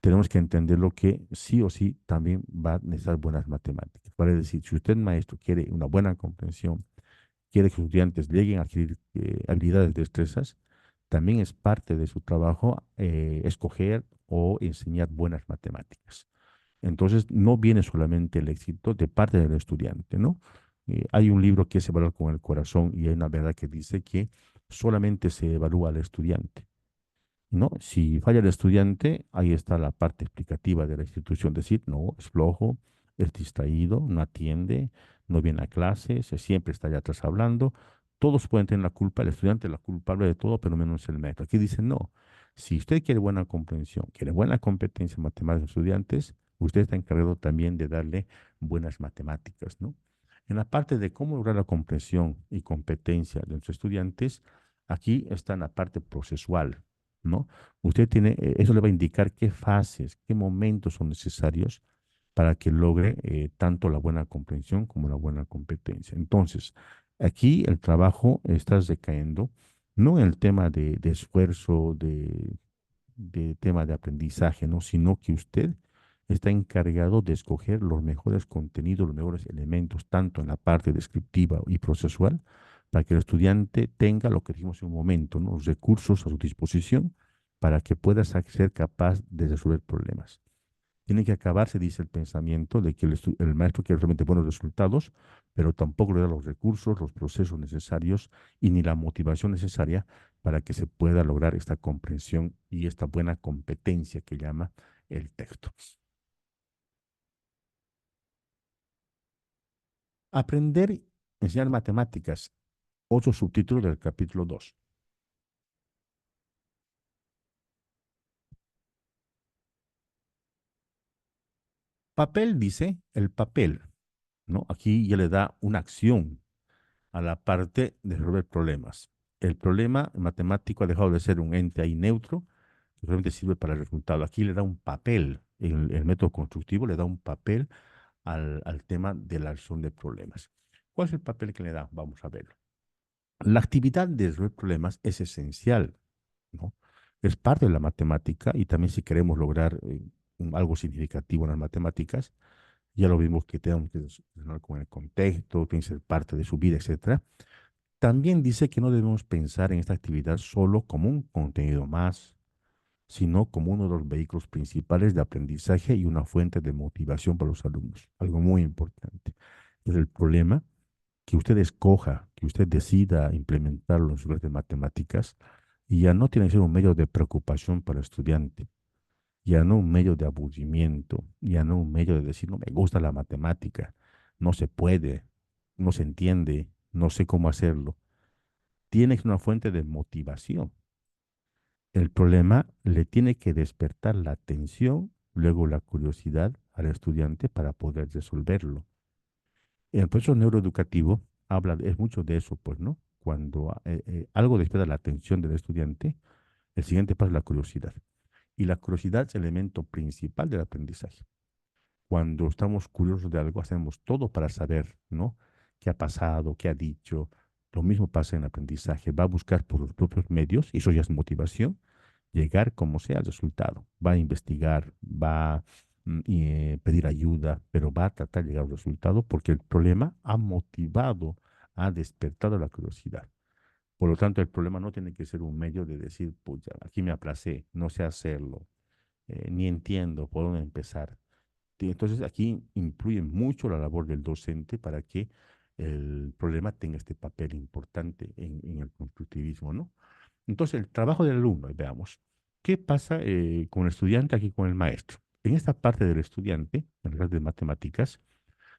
tenemos que entender lo que sí o sí también va a necesitar buenas matemáticas. Vale decir, si usted, maestro, quiere una buena comprensión, quiere que sus estudiantes lleguen a adquirir habilidades, destrezas, también es parte de su trabajo escoger o enseñar buenas matemáticas. Entonces, no viene solamente el éxito de parte del estudiante, ¿no? Hay un libro que es Evaluar con el corazón y hay una verdad que dice que solamente se evalúa al estudiante, ¿no? Si falla el estudiante, ahí está la parte explicativa de la institución, decir, no, es flojo, es distraído, no atiende, no viene a clases, siempre está allá atrás hablando. Todos pueden tener la culpa, el estudiante es la culpable de todo, pero menos el maestro. Aquí dicen, no, si usted quiere buena comprensión, quiere buena competencia en matemáticas de estudiantes, usted está encargado también de darle buenas matemáticas, ¿no? En la parte de cómo lograr la comprensión y competencia de los estudiantes, aquí está en la parte procesual, ¿no? Usted tiene, eso le va a indicar qué fases, qué momentos son necesarios para que logre tanto la buena comprensión como la buena competencia. Entonces, aquí el trabajo está recayendo no en el tema de esfuerzo, de tema de aprendizaje, ¿no? Sino que usted está encargado de escoger los mejores contenidos, los mejores elementos, tanto en la parte descriptiva y procesual, para que el estudiante tenga lo que dijimos en un momento, ¿no? Los recursos a su disposición para que pueda ser capaz de resolver problemas. Tiene que acabarse, dice el pensamiento, de que el maestro quiere realmente buenos resultados, pero tampoco le da los recursos, los procesos necesarios y ni la motivación necesaria para que se pueda lograr esta comprensión y esta buena competencia que llama el texto. Aprender, enseñar matemáticas, otro subtítulo del capítulo 2. Papel dice el papel, ¿no? Aquí ya le da una acción a la parte de resolver problemas. El problema matemático ha dejado de ser un ente ahí neutro, que realmente sirve para el resultado. Aquí le da un papel, el método constructivo le da un papel al tema de la resolución de problemas. ¿Cuál es el papel que le da? Vamos a verlo. La actividad de resolver problemas es esencial, ¿no? Es parte de la matemática y también si queremos lograr algo significativo en las matemáticas, ya lo vimos que tenemos que relacionar con el contexto, tiene que ser parte de su vida, etcétera. También dice que no debemos pensar en esta actividad solo como un contenido más, sino como uno de los vehículos principales de aprendizaje y una fuente de motivación para los alumnos. Algo muy importante. Entonces, el problema que usted escoja, que usted decida implementarlo en sus clases de matemáticas, y ya no tiene que ser un medio de preocupación para el estudiante, ya no un medio de aburrimiento, ya no un medio de decir, no me gusta la matemática, no se puede, no se entiende, no sé cómo hacerlo. Tiene que ser una fuente de motivación. El problema le tiene que despertar la atención, luego la curiosidad al estudiante para poder resolverlo. El proceso neuroeducativo es mucho de eso, pues, ¿no? Cuando algo despierta la atención del estudiante, el siguiente paso es la curiosidad. Y la curiosidad es el elemento principal del aprendizaje. Cuando estamos curiosos de algo, hacemos todo para saber, ¿no? ¿Qué ha pasado? ¿Qué ha dicho? Lo mismo pasa en el aprendizaje. Va a buscar por los propios medios, y eso ya es motivación, llegar como sea al resultado. Va a investigar, va a pedir ayuda, pero va a tratar de llegar al resultado porque el problema ha motivado, ha despertado la curiosidad. Por lo tanto, el problema no tiene que ser un medio de decir, pues ya, aquí me aplacé, no sé hacerlo, ni entiendo por dónde empezar. Entonces, aquí influye mucho la labor del docente para que el problema tenga este papel importante en el constructivismo, ¿no? Entonces, el trabajo del alumno, veamos, ¿qué pasa con el estudiante aquí con el maestro? En esta parte del estudiante, en las de matemáticas,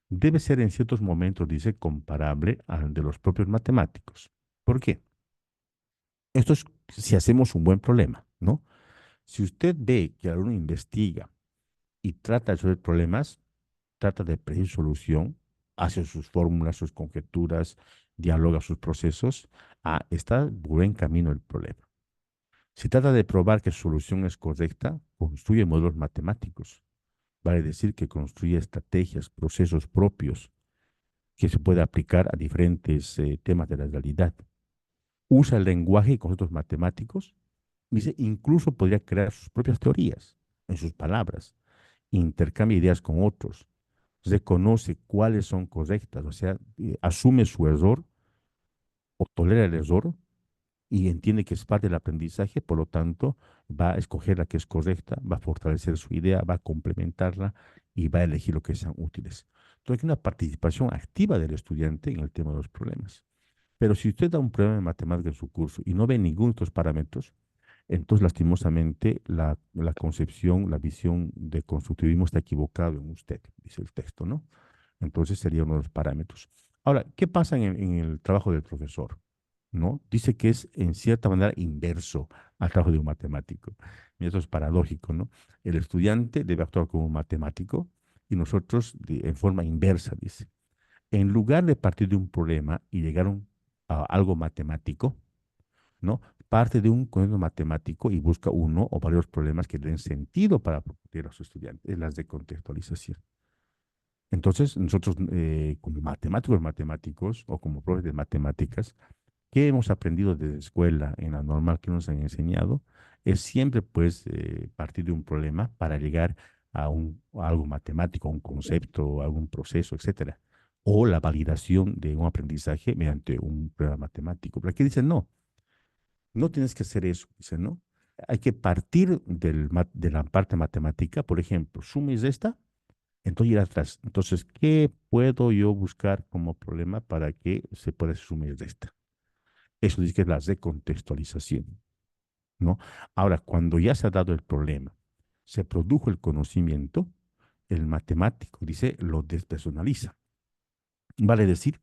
debe ser en ciertos momentos, dice, comparable al de los propios matemáticos. ¿Por qué? Esto es si hacemos un buen problema, ¿no? Si usted ve que el alumno investiga y trata de resolver problemas, trata de pedir solución, hace sus fórmulas, sus conjeturas, dialoga sus procesos, está buen camino el problema. Si trata de probar que su solución es correcta, construye modelos matemáticos. Vale decir que construye estrategias, procesos propios que se puede aplicar a diferentes temas de la realidad. Usa el lenguaje y conceptos matemáticos. Dice, incluso podría crear sus propias teorías. en sus palabras, intercambia ideas con otros, reconoce cuáles son correctas, o sea, asume su error o tolera el error y entiende que es parte del aprendizaje, por lo tanto, va a escoger la que es correcta, va a fortalecer su idea, va a complementarla y va a elegir lo que sean útiles. Entonces, hay una participación activa del estudiante en el tema de los problemas. Pero si usted da un problema de matemática en su curso y no ve ninguno de estos parámetros, entonces, lastimosamente, la concepción, la visión del constructivismo está equivocado en usted, dice el texto, ¿no? Entonces, sería uno de los parámetros. Ahora, ¿qué pasa en el trabajo del profesor? ¿No? Dice que es en cierta manera inverso al trabajo de un matemático. Y eso es paradójico, ¿no? El estudiante debe actuar como un matemático y nosotros en forma inversa, dice. En lugar de partir de un problema y llegar a algo matemático, ¿no? Parte de un concepto matemático y busca uno o varios problemas que den sentido para proponer a sus estudiantes, es las de contextualización. Entonces, nosotros como matemáticos o como profes de matemáticas, ¿qué hemos aprendido desde la escuela, en la normal que nos han enseñado? Es siempre, pues, partir de un problema para llegar a algo matemático, a un concepto, a algún proceso, etcétera. O la validación de un aprendizaje mediante un problema matemático. Pero aquí dicen, no, no tienes que hacer eso, dicen, ¿no? Hay que partir de la parte matemática, por ejemplo, suma y resta, entonces ir atrás. Entonces, ¿qué puedo yo buscar como problema para que se pueda sumar y resta? Eso dice que es la recontextualización, ¿no? Ahora, cuando ya se ha dado el problema, se produjo el conocimiento, el matemático, dice, lo despersonaliza. Vale decir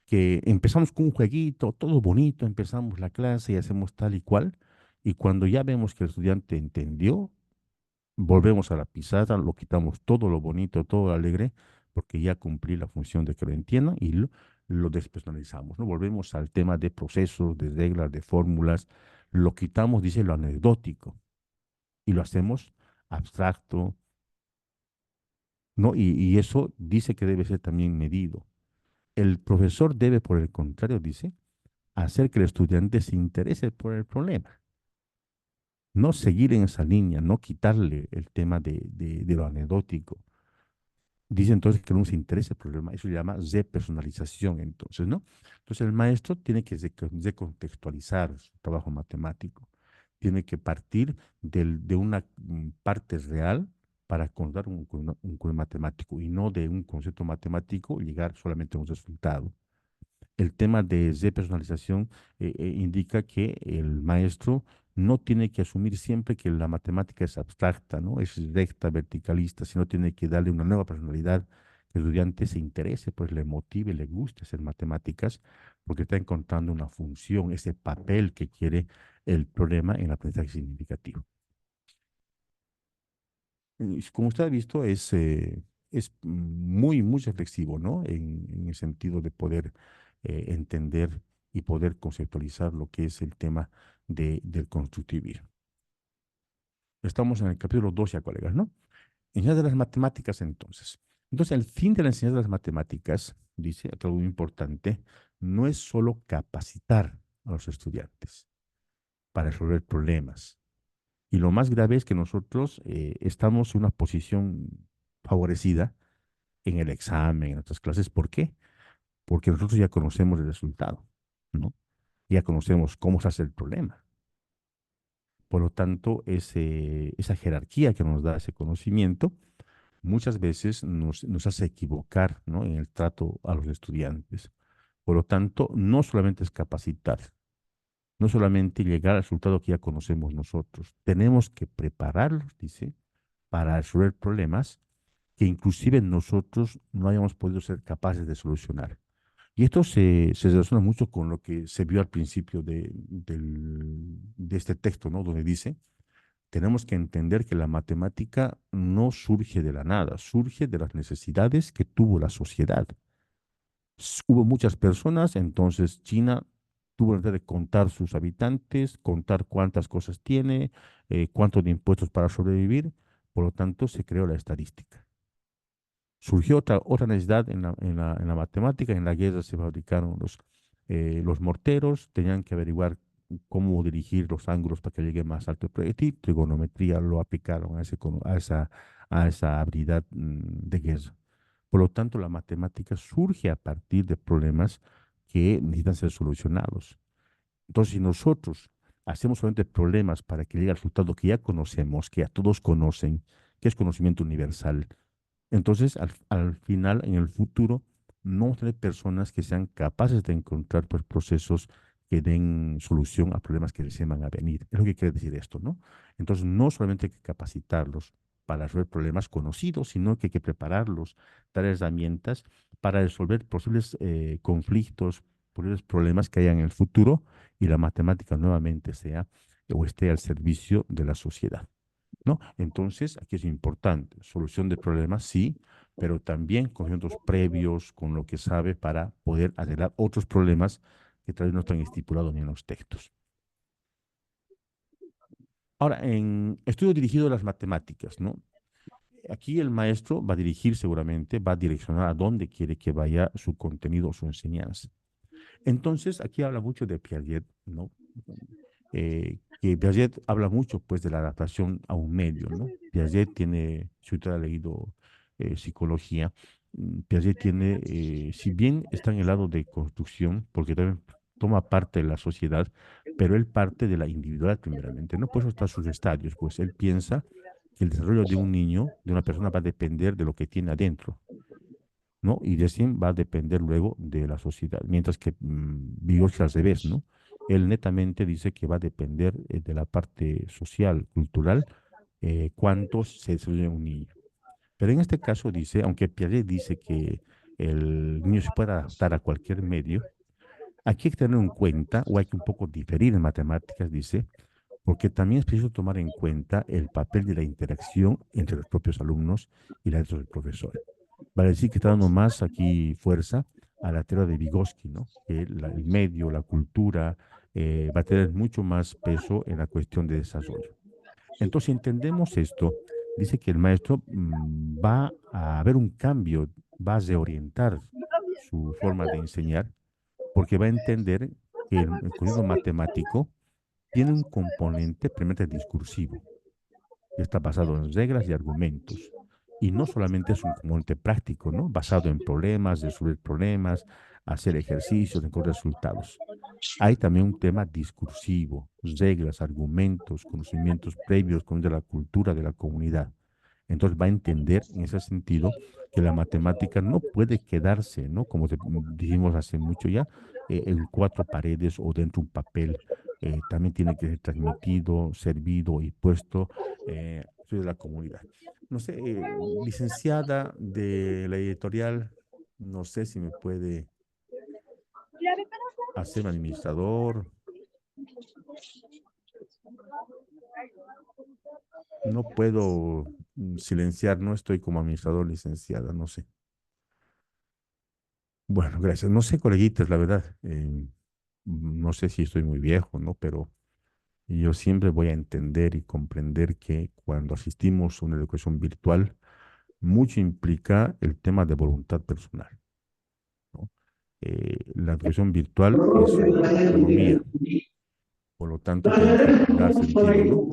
que empezamos con un jueguito, todo bonito, empezamos la clase y hacemos tal y cual, y cuando ya vemos que el estudiante entendió, volvemos a la pizarra, lo quitamos todo lo bonito, todo lo alegre, porque ya cumplí la función de que lo entienda y lo despersonalizamos, ¿no? Volvemos al tema de procesos, de reglas, de fórmulas, lo quitamos, dice, lo anecdótico y lo hacemos abstracto, ¿no? Y eso dice que debe ser también medido. El profesor debe, por el contrario, dice, hacer que el estudiante se interese por el problema, no seguir en esa línea, no quitarle el tema de lo anecdótico. Dice entonces que no se interesa el problema, eso se llama repersonalización, entonces, ¿no? Entonces el maestro tiene que recontextualizar su trabajo matemático, tiene que partir de una parte real para contar un matemático y no de un concepto matemático llegar solamente a un resultado. El tema de personalización indica que el maestro no tiene que asumir siempre que la matemática es abstracta, ¿no? Es recta, verticalista, sino tiene que darle una nueva personalidad, que el estudiante se interese, pues le motive, le guste hacer matemáticas, porque está encontrando una función, ese papel que quiere el problema en el aprendizaje significativo. Y como usted ha visto, es muy reflexivo, ¿no? En el sentido de poder entender y poder conceptualizar lo que es el tema del constructivismo. Estamos en el capítulo 12, colegas, ¿no? Enseñanza de las matemáticas, entonces. Entonces, el fin de la enseñanza de las matemáticas, dice, algo muy importante, no es solo capacitar a los estudiantes para resolver problemas. Y lo más grave es que nosotros estamos en una posición favorecida en el examen, en otras clases. ¿Por qué? Porque nosotros ya conocemos el resultado, ¿no? Ya conocemos cómo se hace el problema. Por lo tanto, esa jerarquía que nos da ese conocimiento muchas veces nos hace equivocar, ¿no? En el trato a los estudiantes. Por lo tanto, no solamente es capacitar, no solamente llegar al resultado que ya conocemos nosotros, tenemos que prepararlos, dice, para resolver problemas que inclusive nosotros no hayamos podido ser capaces de solucionar. Y esto se relaciona mucho con lo que se vio al principio de este texto, ¿no? Donde dice, tenemos que entender que la matemática no surge de la nada, surge de las necesidades que tuvo la sociedad. Hubo muchas personas, entonces China tuvo la necesidad de contar sus habitantes, contar cuántas cosas tiene, cuántos de impuestos para sobrevivir, por lo tanto se creó la estadística. Surgió otra necesidad en la matemática, en la guerra se fabricaron los morteros, tenían que averiguar cómo dirigir los ángulos para que llegue más alto el proyectil. Trigonometría lo aplicaron a esa habilidad de guerra. Por lo tanto, la matemática surge a partir de problemas que necesitan ser solucionados. Entonces, si nosotros hacemos solamente problemas para que llegue al resultado que ya conocemos, que ya todos conocen, que es conocimiento universal, entonces al final, en el futuro, no vamos a tener personas que sean capaces de encontrar pues, procesos que den solución a problemas que se van a venir. Es lo que quiere decir esto, ¿no? Entonces, no solamente hay que capacitarlos para resolver problemas conocidos, sino que hay que prepararlos, dar herramientas para resolver posibles conflictos, posibles problemas que haya en el futuro y la matemática nuevamente sea o esté al servicio de la sociedad, ¿no? Entonces, aquí es importante, solución de problemas, sí, pero también conocimientos previos con lo que sabe para poder arreglar otros problemas que tal vez no están estipulados ni en los textos. Ahora, en estudio dirigido a las matemáticas, ¿no? Aquí el maestro va a dirigir seguramente, va a direccionar a dónde quiere que vaya su contenido o su enseñanza. Entonces, aquí habla mucho de Piaget, ¿no? Que Piaget habla mucho, pues, de la adaptación a un medio, ¿no? Piaget tiene, si usted ha leído psicología, Piaget tiene, si bien está en el lado de construcción, porque también toma parte de la sociedad, pero él parte de la individualidad primeramente, ¿no? Por eso está sus estadios, pues él piensa que el desarrollo de un niño, de una persona, va a depender de lo que tiene adentro, ¿no? Y recién va a depender luego de la sociedad, mientras que Vygotsky al revés, ¿no? Él netamente dice que va a depender de la parte social, cultural, cuánto se desarrolla un niño. Pero en este caso dice, aunque Piaget dice que el niño se puede adaptar a cualquier medio, aquí hay que tener en cuenta, o hay que un poco diferir en matemáticas, dice, porque también es preciso tomar en cuenta el papel de la interacción entre los propios alumnos y la del profesor. Vale decir que está dando más aquí fuerza a la teoría de Vygotsky, ¿no? Que el medio, la cultura, va a tener mucho más peso en la cuestión de desarrollo. Entonces, si entendemos esto, dice que el maestro va a haber un cambio, va a reorientar su forma de enseñar, porque va a entender que el contenido matemático tiene un componente primeramente discursivo, que está basado en reglas y argumentos. Y no solamente es un componente práctico, ¿no? Basado en problemas, resolver problemas, hacer ejercicios, encontrar resultados. Hay también un tema discursivo, reglas, argumentos, conocimientos previos con de la cultura de la comunidad. Entonces va a entender en ese sentido que la matemática no puede quedarse, ¿no? Como dijimos hace mucho ya, en cuatro paredes o dentro de un papel. También tiene que ser transmitido, servido y puesto de la comunidad. No sé, licenciada de la editorial, no sé si me puede hacer administrador. No puedo silenciar, no estoy como administrador licenciada, no sé. Bueno, gracias. No sé, coleguitas, la verdad. No sé si estoy muy viejo, ¿no? Pero yo siempre voy a entender y comprender que cuando asistimos a una educación virtual, mucho implica el tema de voluntad personal, ¿no? La educación virtual es una autonomía, por lo tanto tiene que cobrar sentido, ¿no?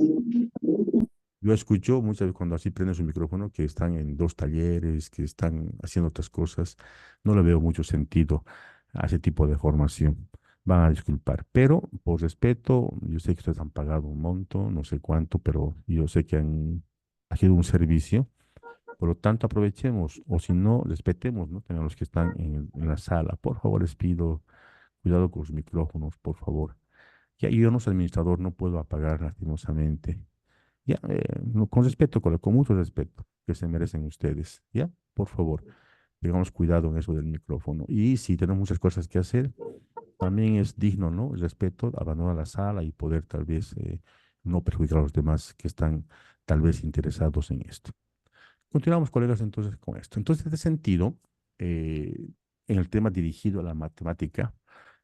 Yo escucho muchas veces cuando así prenden su micrófono que están en dos talleres, que están haciendo otras cosas. No le veo mucho sentido a ese tipo de formación. Van a disculpar, pero por respeto, yo sé que ustedes han pagado un monto, no sé cuánto, pero yo sé que han haciendo un servicio. Por lo tanto, aprovechemos, o si no, respetemos, ¿no? También a los que están en la sala. Por favor, les pido cuidado con los micrófonos, por favor. Ya yo no soy administrador, no puedo apagar lastimosamente. Ya, con respeto, con mucho respeto que se merecen ustedes. Ya, por favor, tengamos cuidado en eso del micrófono. Y si tenemos muchas cosas que hacer, también es digno, ¿no? El respeto, abandonar la sala y poder tal vez no perjudicar a los demás que están tal vez interesados en esto. Continuamos, colegas, entonces con esto. Entonces, en este sentido, en el tema dirigido a la matemática,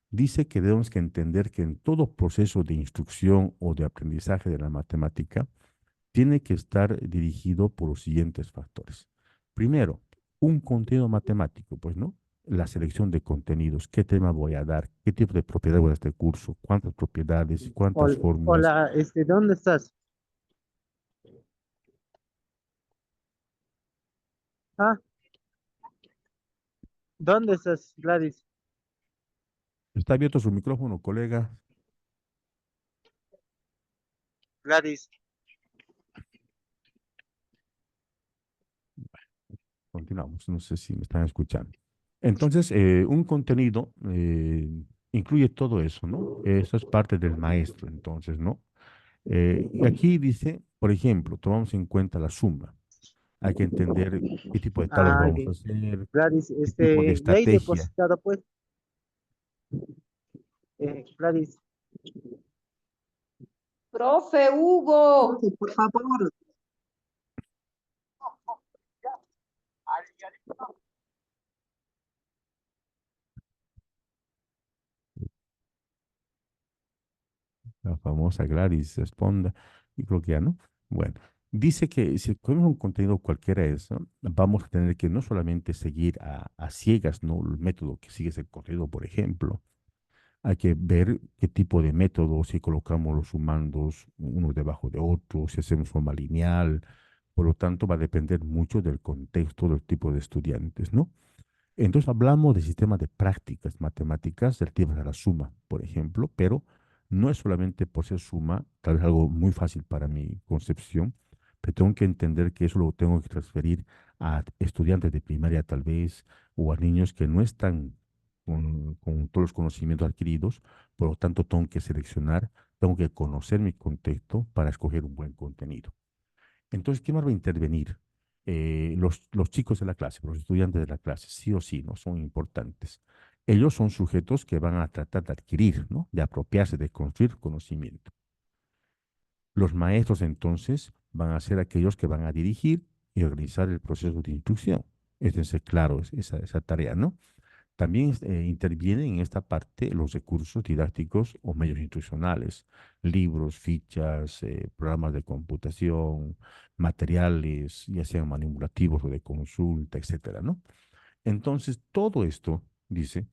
dice que debemos que entender que en todo proceso de instrucción o de aprendizaje de la matemática, tiene que estar dirigido por los siguientes factores. Primero, un contenido matemático, pues, ¿no? la selección de contenidos, qué tema voy a dar, qué tipo de propiedad voy a dar este curso, cuántas propiedades, cuántas fórmulas. Hola, ¿dónde estás? Ah, ¿dónde estás, Gladys? ¿Está abierto su micrófono, colega? Gladys. Continuamos, no sé si me están escuchando. Entonces, un contenido incluye todo eso, ¿no? Eso es parte del maestro, entonces, ¿no? Y aquí dice, por ejemplo, tomamos en cuenta la suma. Hay que entender qué tipo de tablas Ah, vamos a hacer, Gladys, qué tipo de ley estrategia. depositada, pues, Gladys. Profe Hugo, Profe, por favor. La famosa Gladys responda, y creo que ya no. Bueno, dice que si cogemos un contenido cualquiera de eso, vamos a tener que no solamente seguir a ciegas, ¿no? El método que sigue ese contenido, por ejemplo. Hay que ver qué tipo de método, si colocamos los sumandos unos debajo de otros, si hacemos forma lineal. Por lo tanto, va a depender mucho del contexto, del tipo de estudiantes, ¿no? Entonces hablamos de sistemas de prácticas matemáticas relativas a la suma, por ejemplo, pero no es solamente por ser suma, tal vez algo muy fácil para mi concepción, pero tengo que entender que eso lo tengo que transferir a estudiantes de primaria tal vez, o a niños que no están con todos los conocimientos adquiridos, por lo tanto tengo que seleccionar, tengo que conocer mi contexto para escoger un buen contenido. Entonces, ¿quién más va a intervenir? Los chicos de la clase, los estudiantes de la clase, sí o sí, ¿no? Son importantes. Ellos son sujetos que van a tratar de adquirir, ¿no? De apropiarse, de construir conocimiento. Los maestros, entonces, van a ser aquellos que van a dirigir y organizar el proceso de instrucción. Es claro, esa tarea, ¿no? También intervienen en esta parte los recursos didácticos o medios instruccionales, libros, fichas, programas de computación, materiales, ya sean manipulativos o de consulta, etcétera, ¿no? Entonces, todo esto, dice,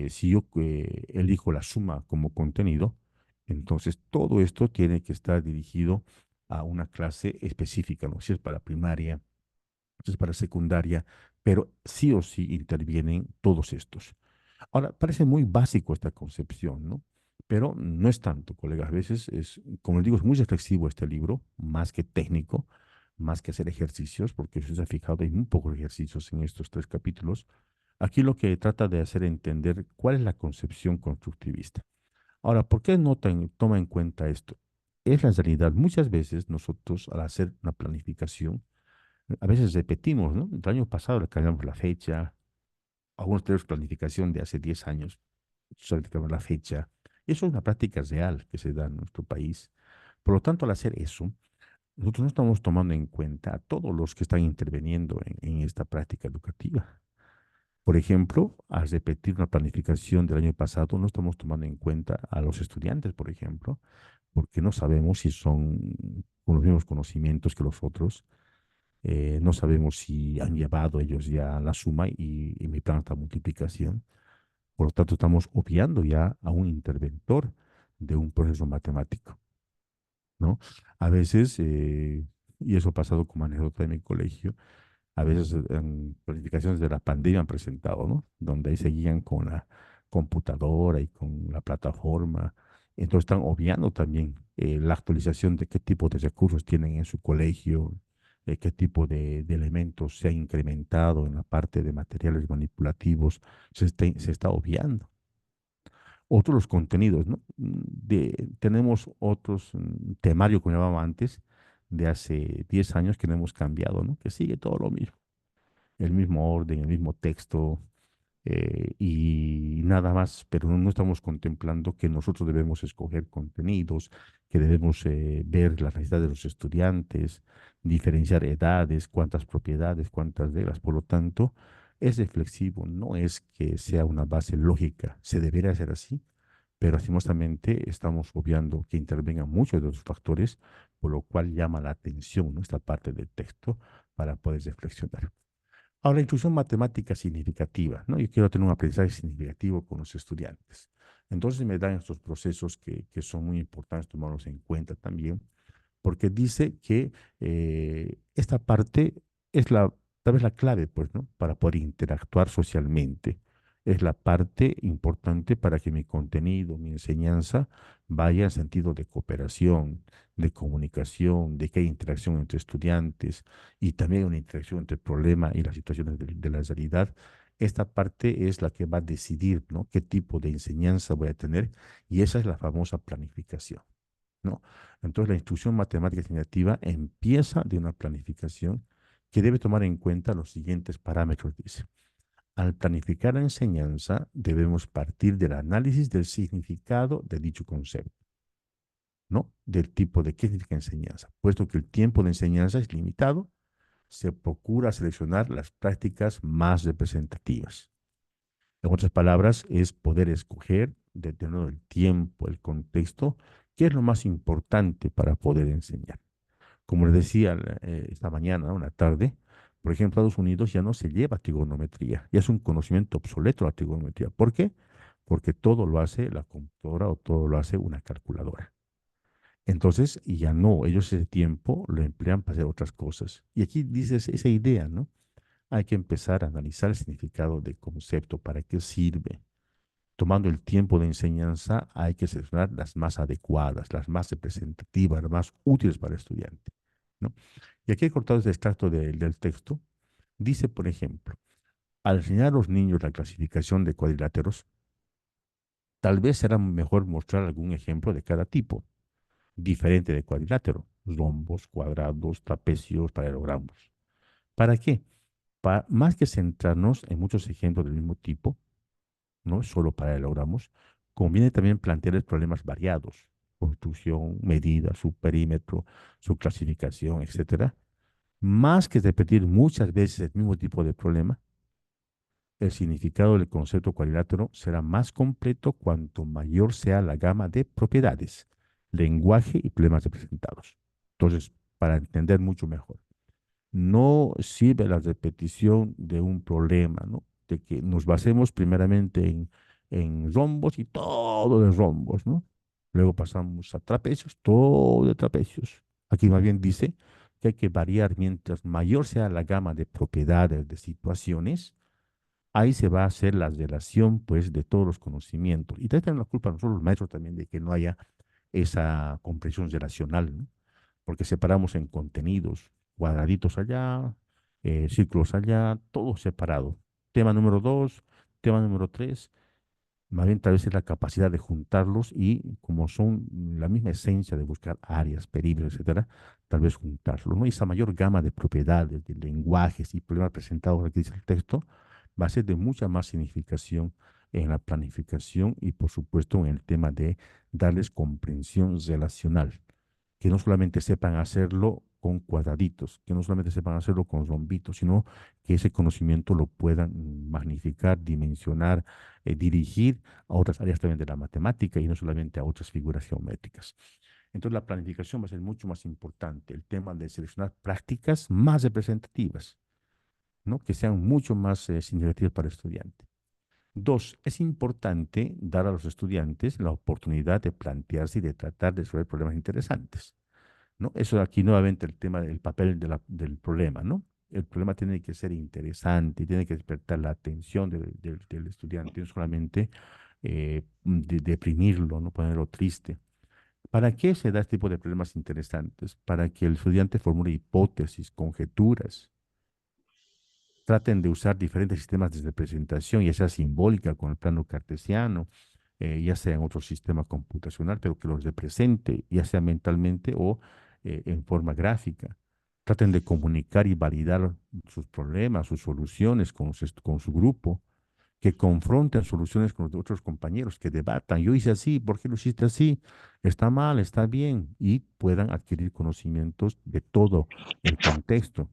si yo elijo la suma como contenido, entonces todo esto tiene que estar dirigido a una clase específica, ¿no? Si es para primaria, si es para secundaria, pero sí o sí intervienen todos estos. Ahora, parece muy básico esta concepción, ¿no? Pero no es tanto, colegas. A veces es, como les digo, es muy reflexivo este libro, más que técnico, más que hacer ejercicios, porque si se ha fijado, hay muy pocos ejercicios en estos tres capítulos. Aquí lo que trata de hacer es entender cuál es la concepción constructivista. Ahora, ¿por qué toma en cuenta esto? Es la realidad. Muchas veces nosotros, al hacer una planificación, a veces repetimos, ¿no? El año pasado le cambiamos la fecha, algunos tenemos planificación de hace 10 años, solamente la fecha. Eso es una práctica real que se da en nuestro país. Por lo tanto, al hacer eso, nosotros no estamos tomando en cuenta a todos los que están interviniendo en esta práctica educativa. Por ejemplo, al repetir una planificación del año pasado, no estamos tomando en cuenta a los estudiantes, por ejemplo, porque no sabemos si son con los mismos conocimientos que los otros. No sabemos si han llevado ellos ya la suma y mi planta multiplicación. Por lo tanto, estamos obviando ya a un interventor de un proceso matemático, ¿no? A veces, y eso ha pasado como anécdota en mi colegio, a veces en planificaciones de la pandemia han presentado, ¿no? Donde ahí seguían con la computadora y con la plataforma. Entonces están obviando también la actualización de qué tipo de recursos tienen en su colegio, qué tipo de elementos se ha incrementado en la parte de materiales manipulativos, se está obviando. Otros los contenidos, ¿no? Tenemos otros temario, como llamaba antes, de hace 10 años que no hemos cambiado, ¿no? Que sigue todo lo mismo, el mismo orden, el mismo texto y nada más, pero no estamos contemplando que nosotros debemos escoger contenidos, que debemos ver las necesidades de los estudiantes, diferenciar edades, cuántas propiedades, cuántas reglas. Por lo tanto, es reflexivo, no es que sea una base lógica, se debería hacer así, pero lastimosamente estamos obviando que intervengan muchos de los factores, por lo cual llama la atención nuestra parte del texto para poder reflexionar. Ahora, instrucción matemática significativa, ¿no? Yo quiero tener un aprendizaje significativo con los estudiantes. Entonces me dan estos procesos que son muy importantes tomarlos en cuenta también, porque dice que esta parte es tal vez la clave, pues, ¿no? Para poder interactuar socialmente. Es la parte importante para que mi contenido, mi enseñanza, vaya en sentido de cooperación, de comunicación, de que hay interacción entre estudiantes y también una interacción entre el problema y las situaciones de la realidad. Esta parte es la que va a decidir, ¿no? Qué tipo de enseñanza voy a tener, y esa es la famosa planificación, ¿no? Entonces, la instrucción matemática asignativa empieza de una planificación que debe tomar en cuenta los siguientes parámetros, dice. Al planificar la enseñanza, debemos partir del análisis del significado de dicho concepto, ¿no? Del tipo de qué significa enseñanza. Puesto que el tiempo de enseñanza es limitado, se procura seleccionar las prácticas más representativas. En otras palabras, es poder escoger, dependiendo del tiempo, el contexto, qué es lo más importante para poder enseñar. Como les decía esta mañana, una tarde, por ejemplo, en Estados Unidos ya no se lleva trigonometría, ya es un conocimiento obsoleto la trigonometría. ¿Por qué? Porque todo lo hace la computadora o todo lo hace una calculadora. Entonces, ya no, ellos ese tiempo lo emplean para hacer otras cosas. Y aquí dices esa idea, ¿no? Hay que empezar a analizar el significado del concepto, para qué sirve. Tomando el tiempo de enseñanza, hay que seleccionar las más adecuadas, las más representativas, las más útiles para el estudiante, ¿no? Y aquí he cortado este extracto del texto. Dice, por ejemplo, al enseñar a los niños la clasificación de cuadriláteros, tal vez será mejor mostrar algún ejemplo de cada tipo, diferente de cuadrilátero: rombos, cuadrados, trapecios, paralelogramas. ¿Para qué? Más que centrarnos en muchos ejemplos del mismo tipo, no solo paralelogramos, conviene también plantearles problemas variados: construcción, medida, su perímetro, su clasificación, etcétera. Más que repetir muchas veces el mismo tipo de problema, el significado del concepto cuadrilátero será más completo cuanto mayor sea la gama de propiedades, lenguaje y problemas representados. Entonces, para entender mucho mejor, no sirve la repetición de un problema, ¿no? De que nos basemos primeramente en rombos y todo de rombos, ¿no? Luego pasamos a trapecios, todo de trapecios. Aquí más bien dice que hay que variar mientras mayor sea la gama de propiedades, de situaciones. Ahí se va a hacer la relación, pues, de todos los conocimientos. Y tenemos la culpa nosotros los maestros también de que no haya esa comprensión relacional, ¿no? Porque separamos en contenidos, cuadraditos allá, círculos allá, todo separado. Tema número 2, tema número 3, más bien tal vez es la capacidad de juntarlos y, como son la misma esencia de buscar áreas, perímetros, etcétera, tal vez juntarlos, ¿no? Y esa mayor gama de propiedades, de lenguajes y problemas presentados, aquí dice el texto, va a ser de mucha más significación en la planificación y, por supuesto, en el tema de darles comprensión relacional, que no solamente sepan hacerlo con cuadraditos, que no solamente sepan hacerlo con rombitos, sino que ese conocimiento lo puedan magnificar, dimensionar, dirigir a otras áreas también de la matemática y no solamente a otras figuras geométricas. Entonces, la planificación va a ser mucho más importante, el tema de seleccionar prácticas más representativas, ¿no? Que sean mucho más significativas para el estudiante. Dos, es importante dar a los estudiantes la oportunidad de plantearse y de tratar de resolver problemas interesantes, ¿no? Eso aquí nuevamente el tema del papel del problema, ¿no? El problema tiene que ser interesante, tiene que despertar la atención del estudiante, no solamente deprimirlo, no ponerlo triste. ¿Para qué se da este tipo de problemas interesantes? Para que el estudiante formule hipótesis, conjeturas, traten de usar diferentes sistemas de representación, ya sea simbólica con el plano cartesiano, ya sea en otro sistema computacional, pero que los represente, ya sea mentalmente o en forma gráfica. Traten de comunicar y validar sus problemas, sus soluciones con su grupo, que confronten soluciones con los otros compañeros, que debatan: yo hice así, ¿por qué lo hiciste así? Está mal, está bien, y puedan adquirir conocimientos de todo el contexto.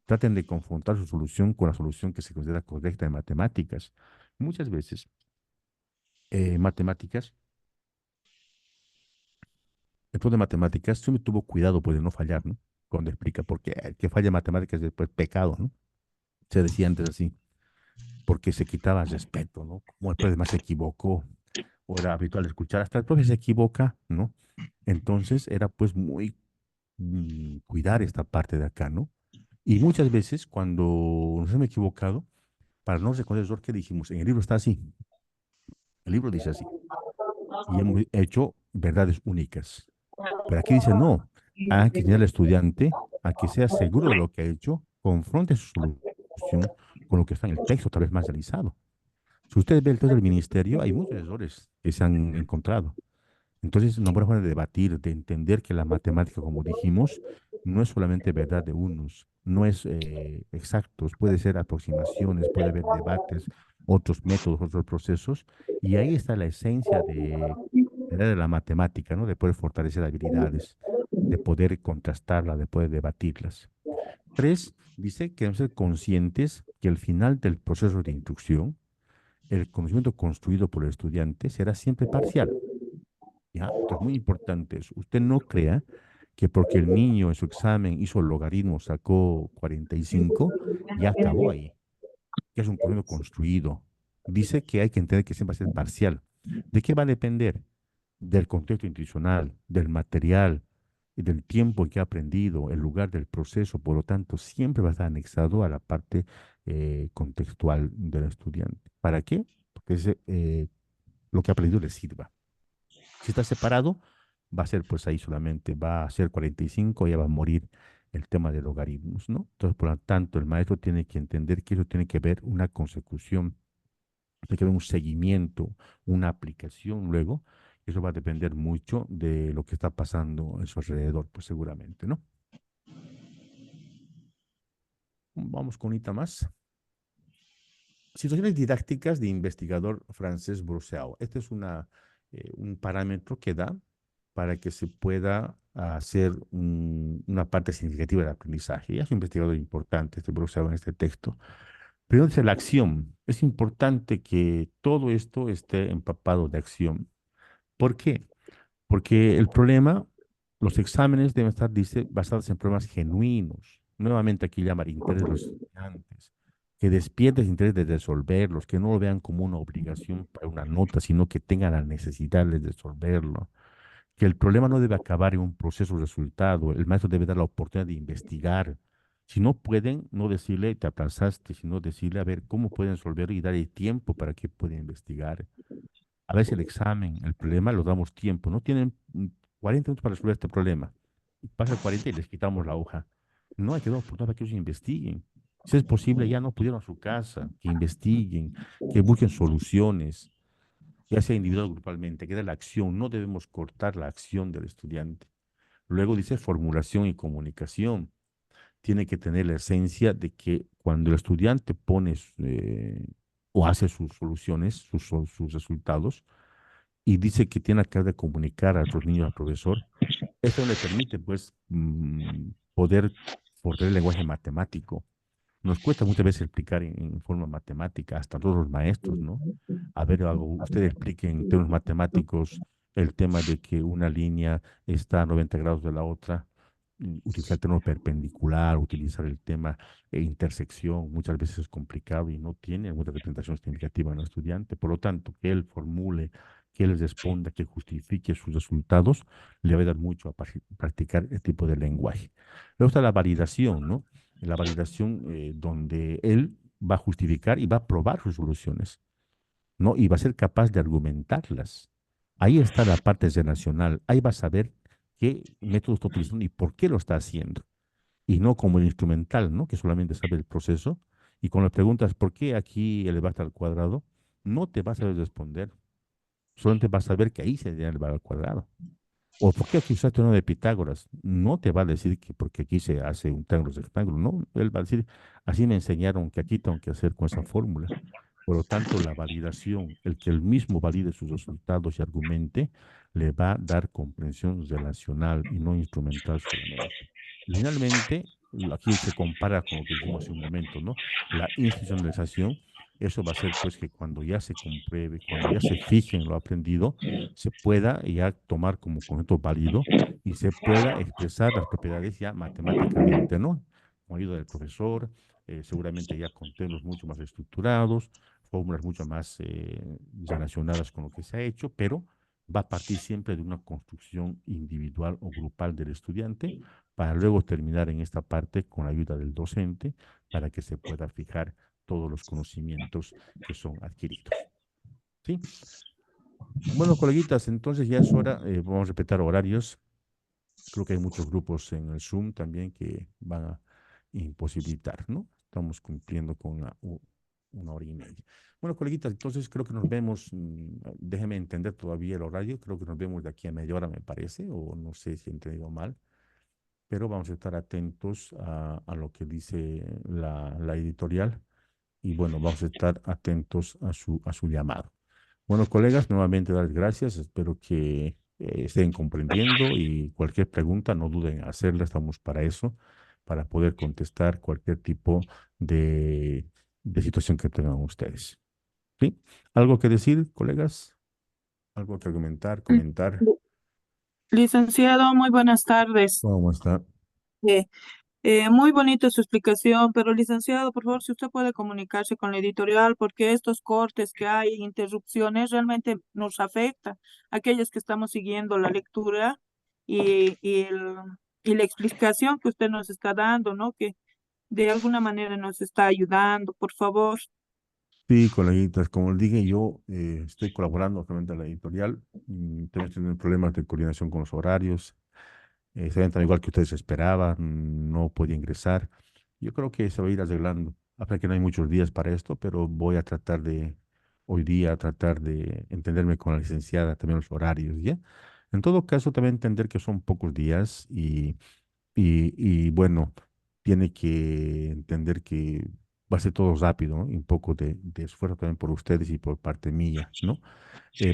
Traten de confrontar su solución con la solución que se considera correcta en matemáticas. Muchas veces, en matemáticas, el profesor de matemáticas siempre tuvo cuidado, pues, de no fallar, ¿no? Cuando explica por qué el que falla en matemáticas es, pues, pecado, ¿no? Se decía antes así, porque se quitaba respeto, ¿no? Como el profe más se equivocó, o era habitual escuchar, hasta el profe se equivoca, ¿no? Entonces era pues muy cuidar esta parte de acá, ¿no? Y muchas veces cuando nos hemos equivocado, para no reconocer el error que dijimos, en el libro está así, el libro dice así, y hemos hecho verdades únicas. Pero aquí dice no, hay que enseñar al estudiante a que sea seguro de lo que ha hecho, confronte su solución con lo que está en el texto, tal vez más realizado. Si usted ve el texto del ministerio, hay muchos errores que se han encontrado. Entonces, una buena forma de debatir, de entender que la matemática, como dijimos, no es solamente verdad de unos, no es exactos, puede ser aproximaciones, puede haber debates, otros métodos, otros procesos, y ahí está la esencia de la matemática, ¿no? De poder fortalecer habilidades, de poder contrastarla, de poder debatirlas. Tres, dice que debemos ser conscientes que al final del proceso de instrucción, el conocimiento construido por el estudiante será siempre parcial. ¿Ya? Entonces, muy importante eso. Usted no crea que porque el niño en su examen hizo logaritmo, sacó 45, ya acabó ahí, que es un conocimiento construido. Dice que hay que entender que siempre va a ser parcial. ¿De qué va a depender? Del contexto institucional, del material y del tiempo que ha aprendido, el lugar del proceso. Por lo tanto, siempre va a estar anexado a la parte contextual del estudiante. ¿Para qué? Porque lo que ha aprendido le sirva. Si está separado, va a ser pues ahí solamente, va a ser 45, ya va a morir el tema de logaritmos, ¿no? Entonces, por lo tanto, el maestro tiene que entender que eso tiene que ver una consecución, tiene que ver un seguimiento, una aplicación luego. Eso va a depender mucho de lo que está pasando en su alrededor, pues seguramente, ¿no? Vamos con una más. Situaciones didácticas de investigador francés Brousseau. Este es un parámetro que da para que se pueda hacer una parte significativa del aprendizaje. Y es un investigador importante, este Brousseau, en este texto. Primero dice la acción. Es importante que todo esto esté empapado de acción. ¿Por qué? Porque el problema, los exámenes deben estar, dice, basados en problemas genuinos. Nuevamente aquí llama el interés de los estudiantes, que despierten el interés de resolverlos, que no lo vean como una obligación para una nota, sino que tengan la necesidad de resolverlo. Que el problema no debe acabar en un proceso resultado. El maestro debe dar la oportunidad de investigar. Si no pueden, no decirle te aplazaste, sino decirle a ver cómo pueden resolver y darle tiempo para que pueda investigar. A veces el examen, el problema, lo damos tiempo. No tienen 40 minutos para resolver este problema. Y pasa el 40 y les quitamos la hoja. No, hay que dar oportunidad para que ellos investiguen. Si es posible, ya no pudieron a su casa, que investiguen, que busquen soluciones, ya sea individual o grupalmente, que da la acción. No debemos cortar la acción del estudiante. Luego dice formulación y comunicación. Tiene que tener la esencia de que cuando el estudiante pone o hace sus soluciones, sus resultados, y dice que tiene que comunicar a otros niños al profesor, eso le permite, pues, poder fortalecer el lenguaje matemático. Nos cuesta muchas veces explicar en forma matemática, hasta todos los maestros, ¿no? A ver, usted explique en términos matemáticos el tema de que una línea está a 90 grados de la otra, utilizar el término perpendicular, utilizar el tema intersección, muchas veces es complicado y no tiene mucha representación significativa en el estudiante. Por lo tanto, que él formule, que él responda, que justifique sus resultados, le va a dar mucho a practicar este tipo de lenguaje. Luego está la validación, ¿no? La validación donde él va a justificar y va a probar sus soluciones, ¿no? Y va a ser capaz de argumentarlas. Ahí está la parte relacional. Ahí va a saber qué método está utilizando y por qué lo está haciendo. Y no como el instrumental, ¿no? Que solamente sabe el proceso. Y cuando le preguntas por qué aquí elevarte al cuadrado, no te vas a saber responder. Solamente vas a saber que ahí se debe elevar al cuadrado. ¿O por qué aquí usaste uno de Pitágoras? No te va a decir que porque aquí se hace un triángulo rectángulo, no. Él va a decir, así me enseñaron que aquí tengo que hacer con esa fórmula. Por lo tanto, la validación, el que él mismo valide sus resultados y argumente, le va a dar comprensión relacional y no instrumental solamente. Y finalmente, aquí se compara con lo que dijimos hace un momento, ¿no? La institucionalización, eso va a ser pues que cuando ya se compruebe, cuando ya se fije en lo aprendido, se pueda ya tomar como concepto válido y se pueda expresar las propiedades ya matemáticamente, ¿no? Con ayuda del profesor, seguramente ya con temas mucho más estructurados, fórmulas mucho más relacionadas con lo que se ha hecho, pero va a partir siempre de una construcción individual o grupal del estudiante para luego terminar en esta parte con la ayuda del docente para que se pueda fijar todos los conocimientos que son adquiridos. ¿Sí? Bueno, coleguitas, entonces ya es hora, vamos a respetar horarios. Creo que hay muchos grupos en el Zoom también que van a imposibilitar, ¿no? Estamos cumpliendo con una hora y media. Bueno, coleguitas, entonces creo que nos vemos, déjeme entender todavía el horario, creo que nos vemos de aquí a media hora, me parece, o no sé si he entendido mal, pero vamos a estar atentos a lo que dice la editorial y bueno, vamos a estar atentos a su llamado. Bueno, colegas, nuevamente dar gracias. Espero que estén comprendiendo y cualquier pregunta no duden en hacerla. Estamos para eso, para poder contestar cualquier tipo de situación que tengan ustedes. ¿Sí? ¿Algo que decir, colegas? ¿Algo que argumentar, comentar? Licenciado, muy buenas tardes. ¿Cómo está? Eh, Muy bonita su explicación, pero licenciado, por favor, si usted puede comunicarse con la editorial, porque estos cortes que hay, interrupciones, realmente nos afecta a aquellos que estamos siguiendo la lectura y la explicación que usted nos está dando, ¿no? Que de alguna manera nos está ayudando, por favor. Sí, coleguitas, como les dije, yo estoy colaborando actualmente a la editorial. Tenemos teniendo problemas de coordinación con los horarios. Se ven tan igual que ustedes esperaban, no podía ingresar. Yo creo que se va a ir arreglando. A pesar que no hay muchos días para esto, pero voy a tratar hoy día, tratar de entenderme con la licenciada, también los horarios, ¿ya? En todo caso, también entender que son pocos días y bueno, tiene que entender que va a ser todo rápido, ¿no? Y un poco de esfuerzo también por ustedes y por parte mía, ¿no?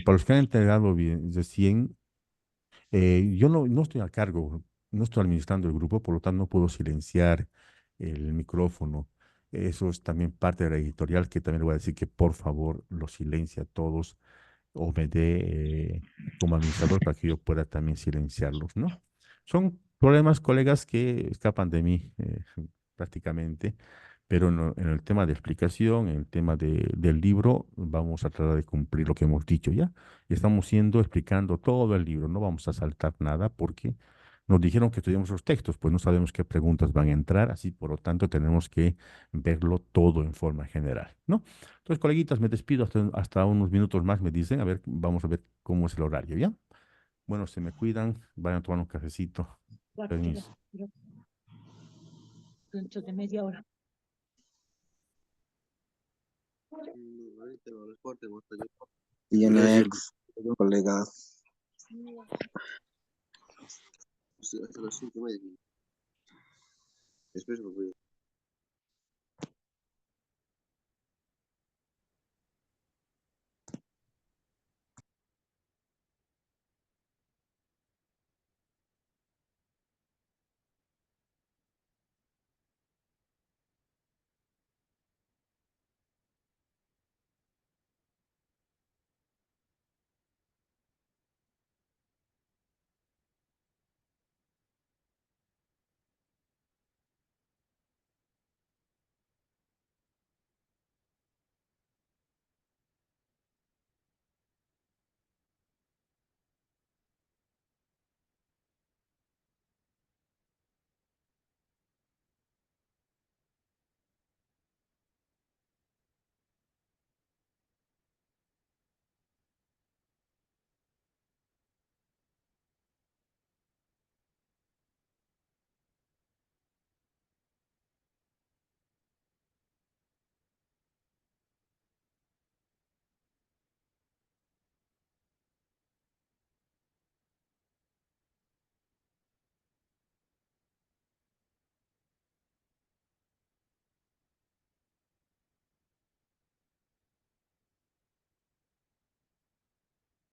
Para los que han entregado bien, recién, yo no estoy a cargo, no estoy administrando el grupo, por lo tanto no puedo silenciar el micrófono. Eso es también parte de la editorial, que también le voy a decir que por favor lo silencie a todos o me dé como administrador para que yo pueda también silenciarlos, ¿no? Son problemas, colegas, que escapan de mí prácticamente, pero en el tema de explicación, en el tema del libro, vamos a tratar de cumplir lo que hemos dicho ya. Y estamos explicando todo el libro, no vamos a saltar nada porque nos dijeron que estudiamos los textos, pues no sabemos qué preguntas van a entrar, así por lo tanto tenemos que verlo todo en forma general, ¿no? Entonces, coleguitas, me despido hasta unos minutos más, me dicen, a ver, vamos a ver cómo es el horario, ¿ya? Bueno, se me cuidan, vayan a tomar un cafecito. Permiso. Dentro de media hora. Y en ex, colega. Hasta las 5:30. Después,